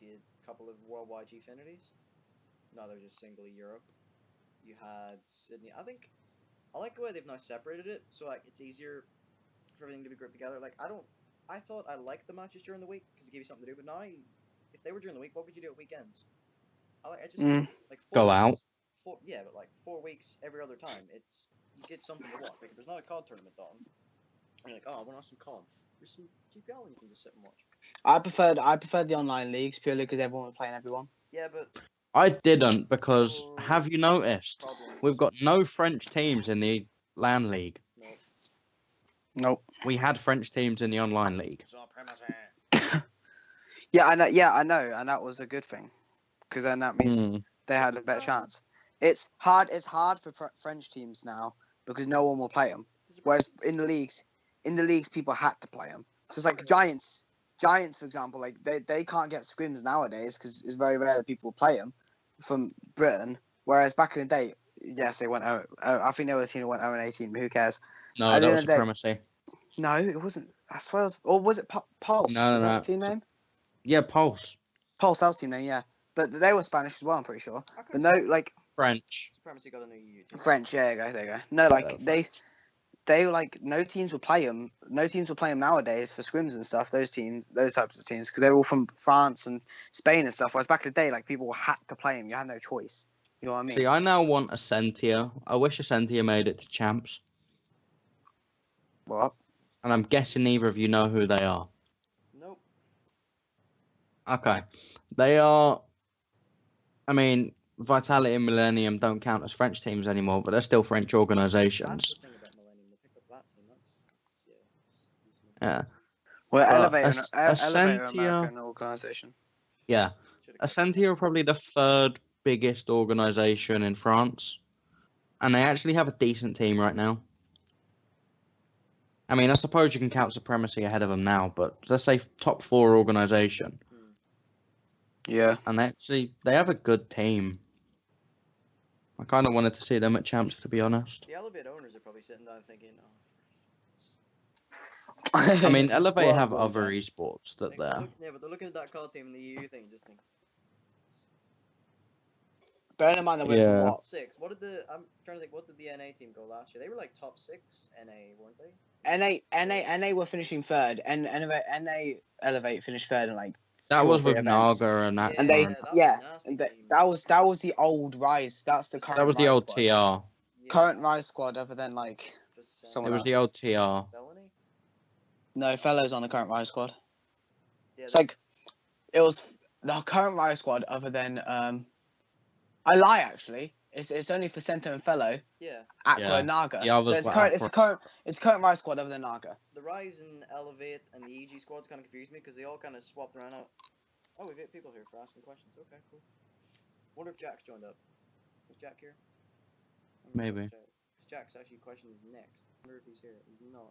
Did a couple of worldwide Gfinities. No, they're just singly Europe. You had Sydney. I like the way they've now separated it, so like it's easier for everything to be grouped together. Like I thought I liked the matches during the week because it gave you something to do, but now if they were during the week, what would you do at weekends? Like 4 Go out. weeks, but like 4 weeks every other time. You get something to watch. Like if there's not a COD tournament on, and you're like, oh, I want to watch some COD. There's some GPL and you can just sit and watch. I preferred the online leagues purely because everyone was playing everyone. Yeah, but I didn't because Oh. have you noticed problems. we've got no French teams in the LAN league. No. Nope. We had French teams in the online league. Supremacy. Yeah, I know, and that was a good thing, because then that means they had a better chance. It's hard for French teams now because no one will play them. Whereas in the leagues, people had to play them. So it's like Giants. Giants, for example, like they can't get scrims nowadays because it's very rare that people play them from Britain. Whereas back in the day, yes, they went out. I think they were the team that went 0-18, but who cares? No, At the that end was of the day- supremacy. No, it wasn't. I swear, it was, or was it Pulse? No, Was that no. the team name? Yeah, Pulse. Pulse, that was the team name, yeah. But they were Spanish as well, I'm pretty sure. How But come no, like French. Supremacy got a new EU team? French. Yeah, there you go. No, Yeah, like French. they were like no teams will play them. No teams will play them nowadays for scrims and stuff. Those types of teams, because they're all from France and Spain and stuff. Whereas back in the day, like people had to play them. You had no choice. You know what I mean? See, I now want a Sentia. I wish a Sentia made it to champs. What? And I'm guessing neither of you know who they are. Nope. Okay. They are. I mean, Vitality and Millennium don't count as French teams anymore, but they're still French That's organizations. the thing about Millennium. They picked up that team. That's yeah. It's decent. Yeah. Well, But Elevator, a Elevator Sentia- American organization. Yeah. Should've kept Ascentia are probably the third biggest organization in France. And they actually have a decent team right now. I mean, I suppose you can count Supremacy ahead of them now, but let's say top 4 organization. Yeah. And they have a good team. I kind of wanted to see them at champs, to be honest. The Elevate owners are probably sitting down thinking, oh, I mean, Elevate Well, have well other done. esports that they're. yeah, but they're looking at that COD team in the EU thing and just think, Bearing in mind that we're Yeah. from what? 6. What did I'm trying to think, what did the NA team go last year? They were like top 6 NA, weren't they? NA were finishing third, and NA Elevate finished third in like That 2 or was 3 with events. Naga and that. And they, that was a yeah, nasty and team. that was the old Rise. That's the current. That was the Rise old squad. TR. Yeah, Current Rise squad, other than like just saying. someone It was the else. old TR. Felony? No, fellows on the current Rise squad. Yeah, It's like it was the current Rise squad, other than I lie actually. It's only for Center and Fellow, yeah. Aqua, Yeah. and Naga. The others So it's were current. It's Aqua. current Rise squad, other than Naga. The Rise and Elevate and the EG squads kind of confused me because they all kind of swapped around. Oh, we've got people here for asking questions. Okay, cool. Wonder if Jack's joined up. Is Jack here? Maybe. Because Jack's actually question is next. Wonder if he's here. He's not.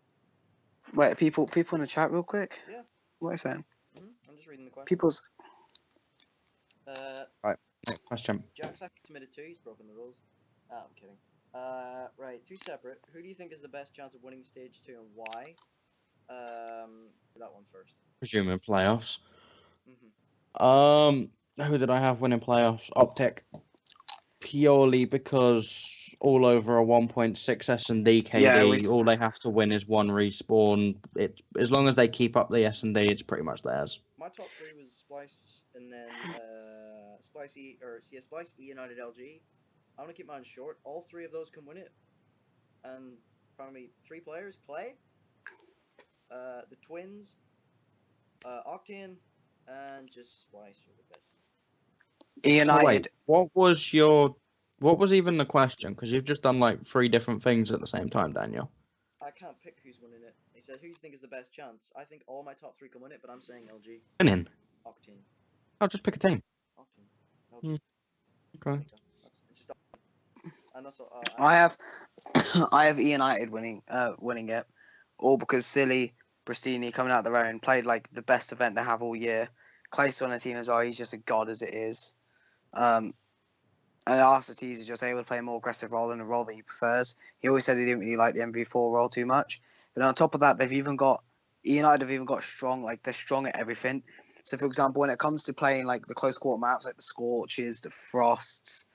Wait, people in the chat real quick. Yeah. What are you saying? I'm just reading the question. People's. Next question. Jack's actually submitted 2. He's broken the rules. Ah, I'm kidding. Right, 2 separate. Who do you think is the best chance of winning stage 2 and why? That one first. Presuming playoffs. Mhm. Who did I have winning playoffs? Optic. Purely because all over a 1.6 S&D KD, Yeah, all they have to win is 1 respawn. As long as they keep up the S&D, it's pretty much theirs. My top 3 was Splice and then Splice E United LG. I'm gonna keep mine short. All 3 of those can win it. And probably 3 players: Clay, the Twins, Octane, and just Splice for the best. United. Wait, what was even the question? Because you've just done like 3 different things at the same time, Daniel. I can't pick who's winning it. He said, who do you think is the best chance? I think all my top 3 can win it, but I'm saying LG. Winning? Octane. I'll just pick a team. Octane. LG. Okay. That's just. And also, I have United winning it, all because Silly, Bristini coming out their own played like the best event they have all year. Clay's on the team as well. He's just a god as it is. And Arcetes is just able to play a more aggressive role in a role that he prefers. He always said he didn't really like the MV4 role too much. But on top of that, United have even got strong. Like they're strong at everything. So for example, when it comes to playing like the close quarter maps, like the Scorches, the Frosts,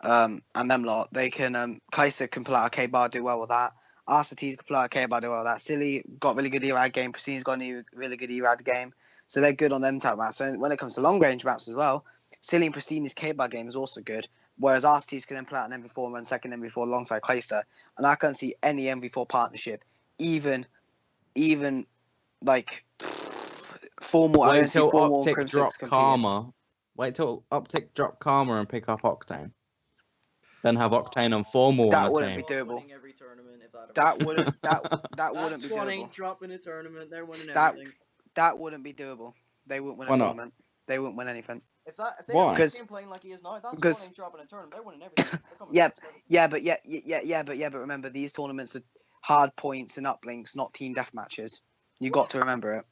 and them lot, they can Kaiser can pull out a K-bar, do well with that. Arcetes can pull out a K-bar, do well with that. Silly got really good ERAD game. Pristini's got a really good ERAD game. So they're good on them type maps. So when it comes to long range maps as well, Silly and Pristini's K-bar game is also good. Whereas Arcetes can then pull out an MV4 and run second MV4 alongside Clayster. And I can't see any MV4 partnership, even like formal. I Wait don't see till formal Optic Crimsix drop competing. Karma. Wait till Optic drop Karma and pick up Octane. Then have Octane and Formal That on a wouldn't team. be doable. Winning every tournament if that. That wouldn't That wouldn't be squad doable. ain't dropping a tournament. They're winning That- everything. That wouldn't be doable. They wouldn't win Why a not? tournament. They wouldn't win anything. If they Why? have Because- team playing like he is now, that because- squad ain't dropping a tournament. They're winning everything. They're coming Yeah, first. But remember, these tournaments are hard points and uplinks, not team death matches. You got to remember it.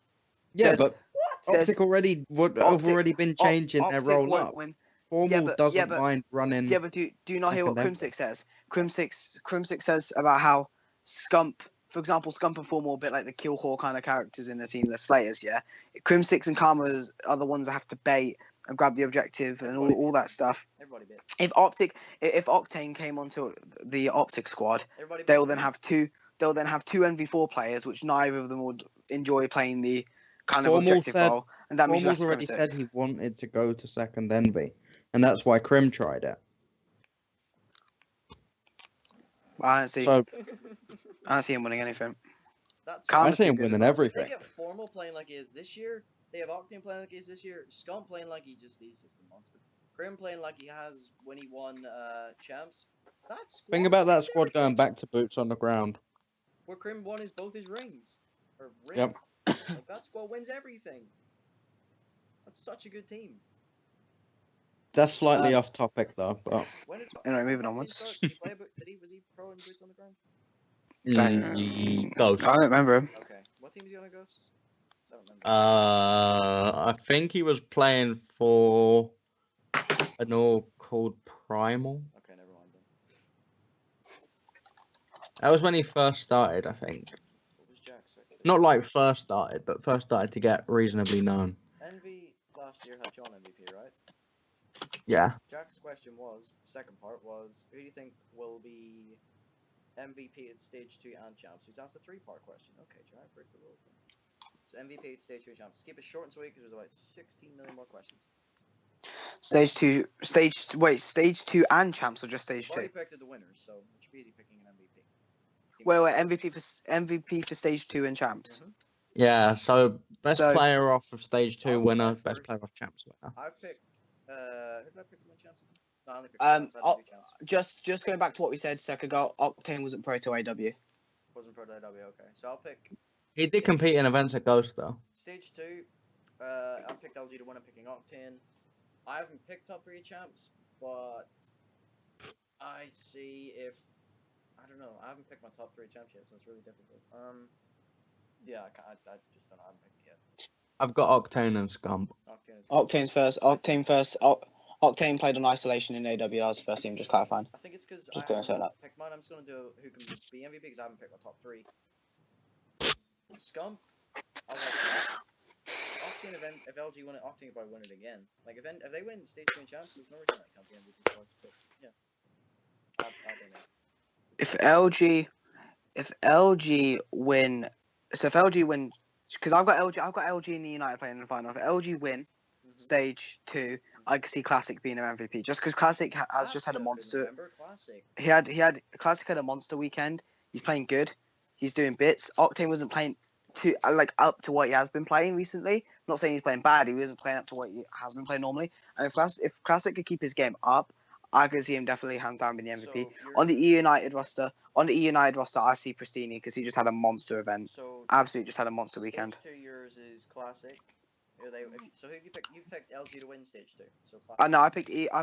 Yeah, There's- but There's Optic already have Optic- already been changing their Optic roll won't up. win. Formal but- doesn't yeah, but- mind running. Yeah, but do you not hear what second Crimsix says? Crimsix says about how Scump, for example, Scump and Formal are a bit like the kill whore kind of characters in the team, the Slayers. Yeah, Crimsix and Karma are the ones that have to bait and grab the objective and all that stuff. Everybody bit. If Octane came onto the Optic squad, Everybody they'll bit. then have two. They'll then have two MV4 players, which neither of them would enjoy playing the kind of Formal objective said- role, and that means you have Formal's to already Crimsix. said he wanted to go to second envy, and that's why Crim tried it. I don't see. So I don't see him winning anything. That's Calm I is see too him good winning as well. If they everything. get Formal playing like he is this year, they have Octane playing like he is this year, Scump playing like he's just a monster. Grim playing like he has when he won champs. That squad Think about that wins squad going everything. back to boots on the ground. Where Grim won both his rings. Or ring. Yep. Like that squad wins everything. That's such a good team. That's slightly off topic though, but When did Anyway, moving Octane onwards. start? Did he play was he pro in boots on the ground? Ghost. I don't remember him. Okay. What team is he on at Ghosts? I don't remember. I think he was playing for an org called Primal. Okay, never mind then. That was when he first started, I think. What was Jack's record? Not like first started, but first started to get reasonably known. Envy last year had John MVP, right? Yeah. Jack's question was, second part was, who do you think will be MVP at stage 2 and champs? He's asked a 3-part question. Okay, Jack, break the rules then. So MVP at stage 2 and champs. Let's keep it short and sweet because there's about 16 million more questions. Stage two and champs, or just stage I've already two? picked the winners, so it should be easy picking an MVP. Wait, MVP for stage two and champs. Mhm. Yeah, so best So- player off of stage 2 I'll go winner, first. best player off champs winner. I've picked, who did I pick to win champs? No, I only picked Um, champs. I didn't do champs. Just going back to what we said a second ago, Octane wasn't pro to AW. Wasn't pro AW, okay. So I'll pick He did compete in events at Ghost though. stage 2. I picked LG to win. I'm picking Octane. I haven't picked top 3 champs, but I see if I don't know. I haven't picked my top 3 champs yet, so it's really difficult. Yeah, I just don't know. I haven't picked it yet. I've got Octane and Scump. Octane is Octane's first. Octane played on isolation in AW. That was the first team. Just clarifying. I think it's because I Just doing so haven't that. picked mine. I'm just gonna do who can be MVP because I haven't picked my top 3. Scump, I like that. Octane, if LG win it, Octane will probably win it again. Like if they win stage 2 and champs, there's no reason I can't be MVP twice. But yeah, I don't know. If LG win, so if LG win, because I've got LG and the United playing in the final. If LG win stage 2, I could see Classic being an MVP. Just because Classic has just had a monster. Remember Classic? He had Classic had a monster weekend. He's playing good. He's doing bits. Octane wasn't playing up to what he has been playing recently. I'm not saying he's playing bad. He wasn't playing up to what he has been playing normally. And if Classic could keep his game up, I could see him definitely hands down being the MVP. So if you're- On the E United roster, I see Pristini because he just had a monster event. So Absolutely, just had a monster weekend. Stage 2 yours is Classic. So who you picked LG to win stage 2. So Classic. No, I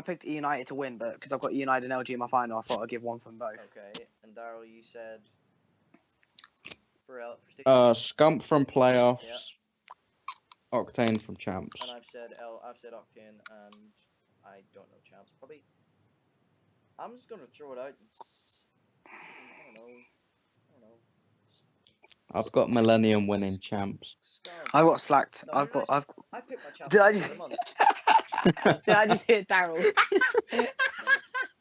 picked E United to win, but because I've got E United and LG in my final, I thought I'd give one from both. Okay, and Daryl, you said for stage Scump from playoffs. Octane from champs. and I've said Octane, and I don't know champs. Probably. I'm just gonna throw it out. I don't know. I've got Millennium winning champs. Scum. I got slacked. No, I picked my champs. Did I Did I just? just- Did I just hit Daryl?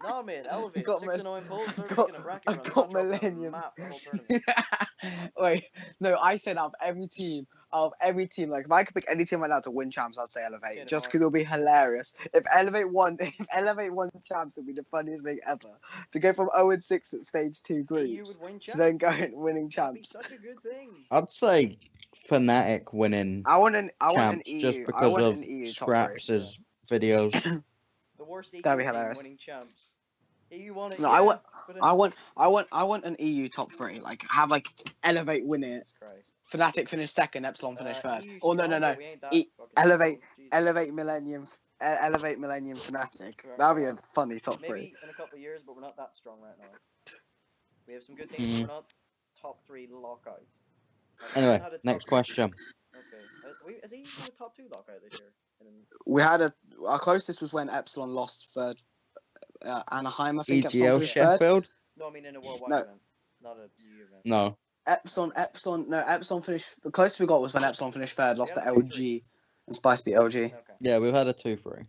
No, man. Elevate. Got 6-0 in polls. They're got- making a bracket I run. They're got not dropping a Millennium. map the whole tournament. Wait, no, I said out of every team, like if I could pick any team right now to win champs, I'd say Elevate, Okay, just no. because it'll be hilarious. If Elevate won champs, it'd be the funniest thing ever. To go from 0-6 at stage 2 You groups would win to champs. then go and winning That'd be champs. such a good thing. I'd say Fnatic winning I want an champs EU. just I because want of an EU top Scraps' videos. The worst EU That'd be team hilarious. winning champs. EU won it. No, yeah, I but I want an EU top 3. Like have like Elevate win it, Jesus Christ. Fnatic finish second, Epsilon finish third. EU Oh no, strong, but we ain't that fucking Elevate- strong. Jesus. Elevate Millennium Fnatic. Correct. That'd be a funny top 3. Maybe in a couple of years, but we're not that strong right now. We have some good teams, but we're not top 3 lockouts. Anyway, Had a top next two. question. Okay. Is he even a top 2 lockout this year? We had our closest was when Epsilon lost third. Anaheim, I think. Epsilon EGL finished third. Sheffield? No, I mean in a worldwide No. event, not a EU event. No. Epsilon finished. The closest we got was when Epsilon finished third, lost to Yeah, 2-3. LG, and Spice beat LG. Okay. Yeah, we've had a 2-3.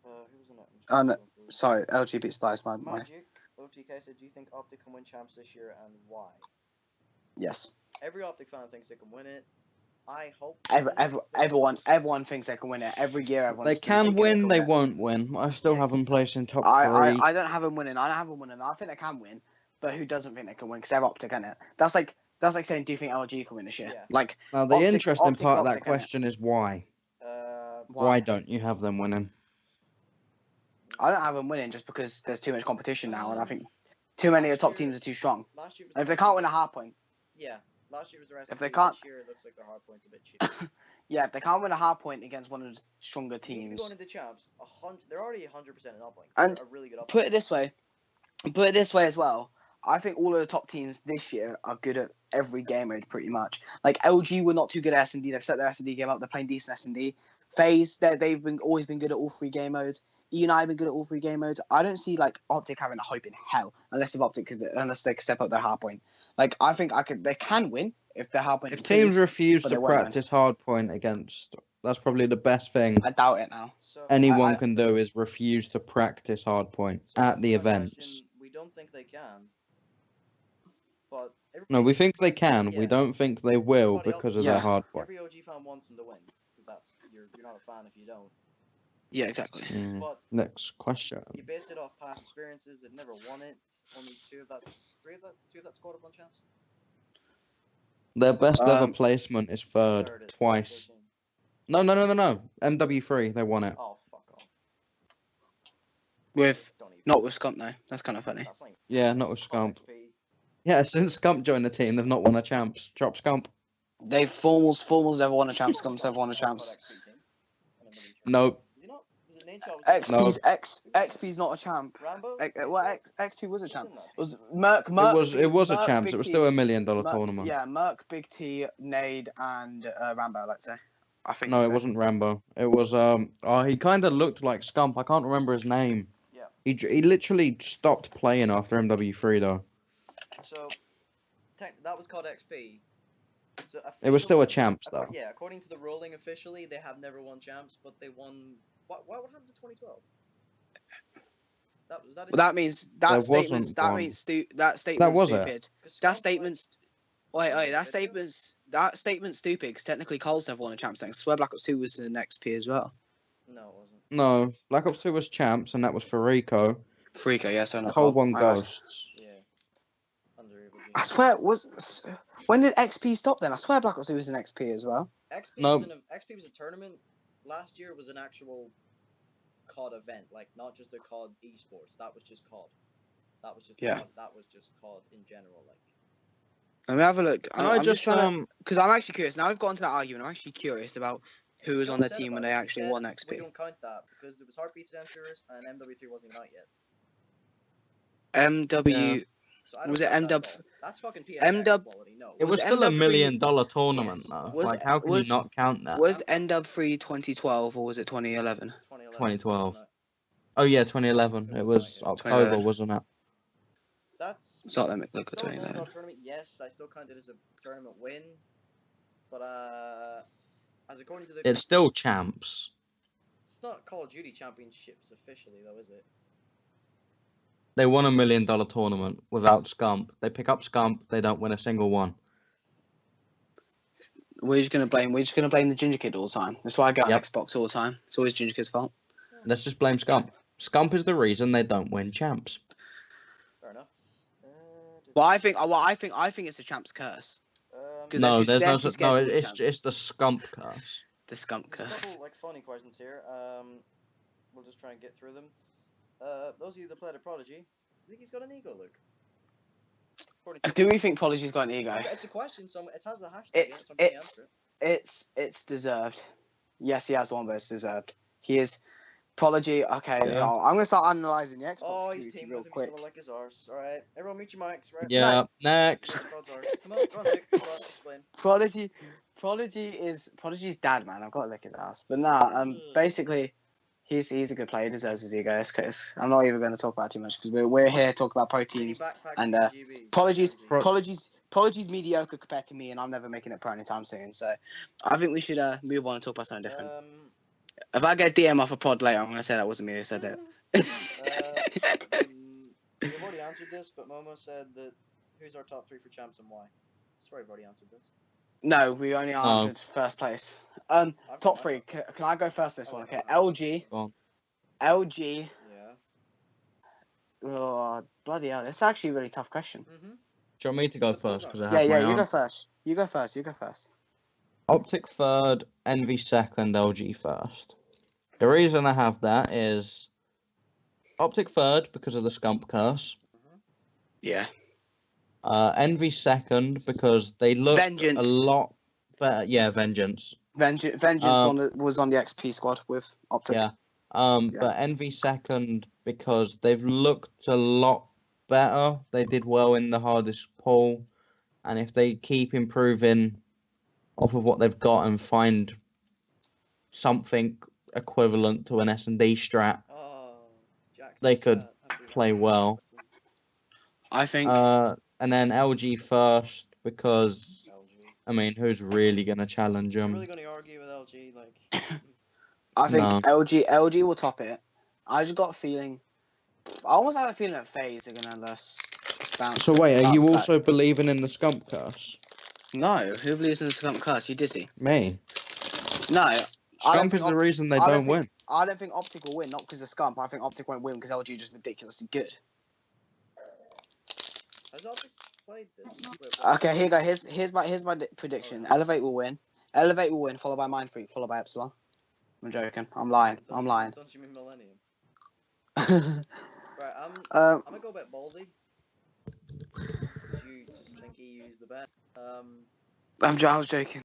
Who was in it? No, sorry, LG beat Spice. My. Magic. OTK said, do you think Optic can win champs this year and why? Yes. Every Optic fan thinks they can win it. I hope. Everyone thinks they can win it. Every year, everyone's They can thinking win, they can won't win. I still Yeah, have them exactly. placed in top 3. I don't have them winning. I don't have them winning. I think they can win, but who doesn't think they can win? Because they're Optic, isn't it? That's like saying, do you think LG can win this year? Yeah. Like, Now, the interesting Optic part are of that Optic, innit? question is why. Why? Don't you have them winning? I don't have them winning just because there's too much competition now, and I think too many of the top teams are too strong. Last year was And if they can't win a hard point, yeah. Last year was the rest. If they can't- This year it looks like their hard point's a bit cheap. yeah, if they can't win a hard point against one of the stronger You need to be teams, going into champs. They're already 100% in uplink. And They're a really good uplink. put it this way as well. I think all of the top teams this year are good at every game mode pretty much. Like LG were not too good at S&D. They've set their S&D game up. They're playing decent S&D. FaZe, they've always been good at all 3 game modes. E and I have been good at all 3 game modes. I don't see like Optic having a hope in hell unless they can step up their hard point. Like I think they can win if their hard point. If is teams good, refuse but to they won't win. practice hard point against, that's probably the best thing I doubt it now. So, anyone can do is refuse to practice hard point so at to the my events. question, we don't think they can. But No, we think they can. Yeah. We don't think they will Everybody else- because of Yeah. their hard point. Every OG fan wants them to win because that's you're not a fan if you don't. Yeah, exactly. Mm. But Next question. you base it off past experiences. They've never won it. Only two of that squad have won champs. Their best ever Um, placement is third is twice. 13. No. MW3, they won it. Oh, fuck off. With Don't even. not with Scump though. That's kind of funny. That's like Yeah, not with Scump. XP. Yeah, since Scump joined the team, they've not won a champs. Drop Scump. They've formals never won a champs. Scumps never won a champs. Nope. Is he not? Was it Nature? XP's not a champ. Rambo? XP was a champ. Wasn't It was Merc. It was a Merc, champs. Big It was T, still $1 million Merc, tournament. Yeah, Merc, Big T, Nade, and Rambo. Let's say. I think. No, so. it wasn't Rambo. It was he kind of looked like Scump. I can't remember his name. Yeah. He literally stopped playing after MW3 though. So, that was called XP. So It was still a champs though. Yeah, according to the ruling officially, they have never won champs, but they won. What happened to 2012? That means that There statement's wasn't that one. means that statement's That was it. stupid. That statement's wait that statement's stupid because technically Cole's never won a champs thing. I swear Black Ops 2 was the next P as well. No, it wasn't. No, Black Ops 2 was champs, and that was for Rico. Freako, yeah, so not Cole won My bad. Ghosts. Yeah. Under Evil I swear when did XP stop then? I swear Black Ops 2 was an XP as well. XP was a tournament. Last year was an actual COD event, like not just a COD esports. That was just COD. That was just COD. That was just COD in general, like. Let me have a look. I'm just trying to. because I'm actually curious. Now we've got into that argument. I'm actually curious about who was on the team when they actually won We XP. don't count that because there was Heartbeat Centers and MW3 wasn't even out yet. MW. So I don't Was it count that MW? at all. That's fucking PSX MW quality. No. It was Was still a $1 MW3 million tournament Yes. though. Was- Like, how can was- you not count that? Was NW3 2012 or was it 2011? 2012. Oh yeah, 2011. It was October, 2011. wasn't it? That's. So let me look It's at still a $1 million 2011. tournament. Yes, I still count it as a tournament win, but as according to the, It's still champs. it's not Call of Duty Championships officially though, is it? They won $1 million tournament without Scump. They pick up Scump, they don't win a single one. We're just gonna blame the Ginger Kid all the time. That's why I go on Yep. Xbox all the time. It's always Ginger Kid's fault. Let's just blame Scump. Scump is the reason they don't win champs. Fair enough. Well, I think it's a champ's curse. 'Cause No, they're there's too scared to win it's champs. the Scump curse. The Scump There's a curse. couple like funny questions here. We'll just try and get through them. Those of you that played a Prodigy, do you think he's got an ego, Luke? According to- Do we think Prodigy's got an ego? It's a question, so it has the hashtag. in it, so I'm gonna answer it. It's deserved. Yes, he has one, but it's deserved. He is. Prodigy. Okay, Yeah. I'm gonna start analysing the Xbox Oh, he's community teaming real with him. quick. He's gonna lick his arse. All right, everyone, mute your mics. Right. Yeah. Lick Next. Prod's arse. Come on, go on, Nick. Go on, explain. Prodigy's dad, man. I've got to lick his ass. But nah, basically, he's a good player. He deserves his ego. I'm not even going to talk about it too much because we're here to talk about pro Mini teams. backpack And from GB. Prodigy's Pro- Prodigy's mediocre compared to me, and I'm never making it pro anytime soon. So I think we should move on and talk about something different. If I get DM off a pod later, I'm going to say that wasn't me who said it. We've already answered this, but Momo said that who's our top 3 for champs and why. I swear I've already answered this. No, we only answered first place. I've got Top my 3. Can I go first this Oh, one? wait, Okay, no, LG. Go on. LG. Yeah. Oh, bloody hell. It's actually a really tough question. Mm-hmm. Do you want me to go first? Because I Yeah, have my you go answer. first. You go first. Optic third, Envy second, LG first. The reason I have that is Optic third because of the Scump curse. Yeah. Envy second because they look Vengeance. a lot better. Yeah, Vengeance. Vengeance was on the XP squad with Optic. Yeah. Yeah. But Envy second because they've looked a lot better. They did well in the hardest pool, and if they keep improving off of what they've got and find something equivalent to an S&D strat, they could play well. I think. And then LG first because I mean, who's really gonna challenge I'm them? really going to argue with LG. Like, I think No. LG will top it. I just got a feeling. I almost have a feeling that FaZe are gonna bounce. So wait, are you bounce back. also believing in the Scump curse? No, who believes in the Scump curse? You dizzy? Me. No. I don't Scump think is the reason they don't win. I don't think Optic will win, not because of Scump. I think Optic won't win because LG is just ridiculously good. has Optic played this? Okay, here you go. Here's my prediction. Elevate will win. Elevate will win, followed by Mind Freak, followed by Epsilon. I'm joking. I'm lying. I'm lying. Don't you mean Millennium? Right, I'm gonna go a bit ballsy. Because you just think EU's the best. I was joking.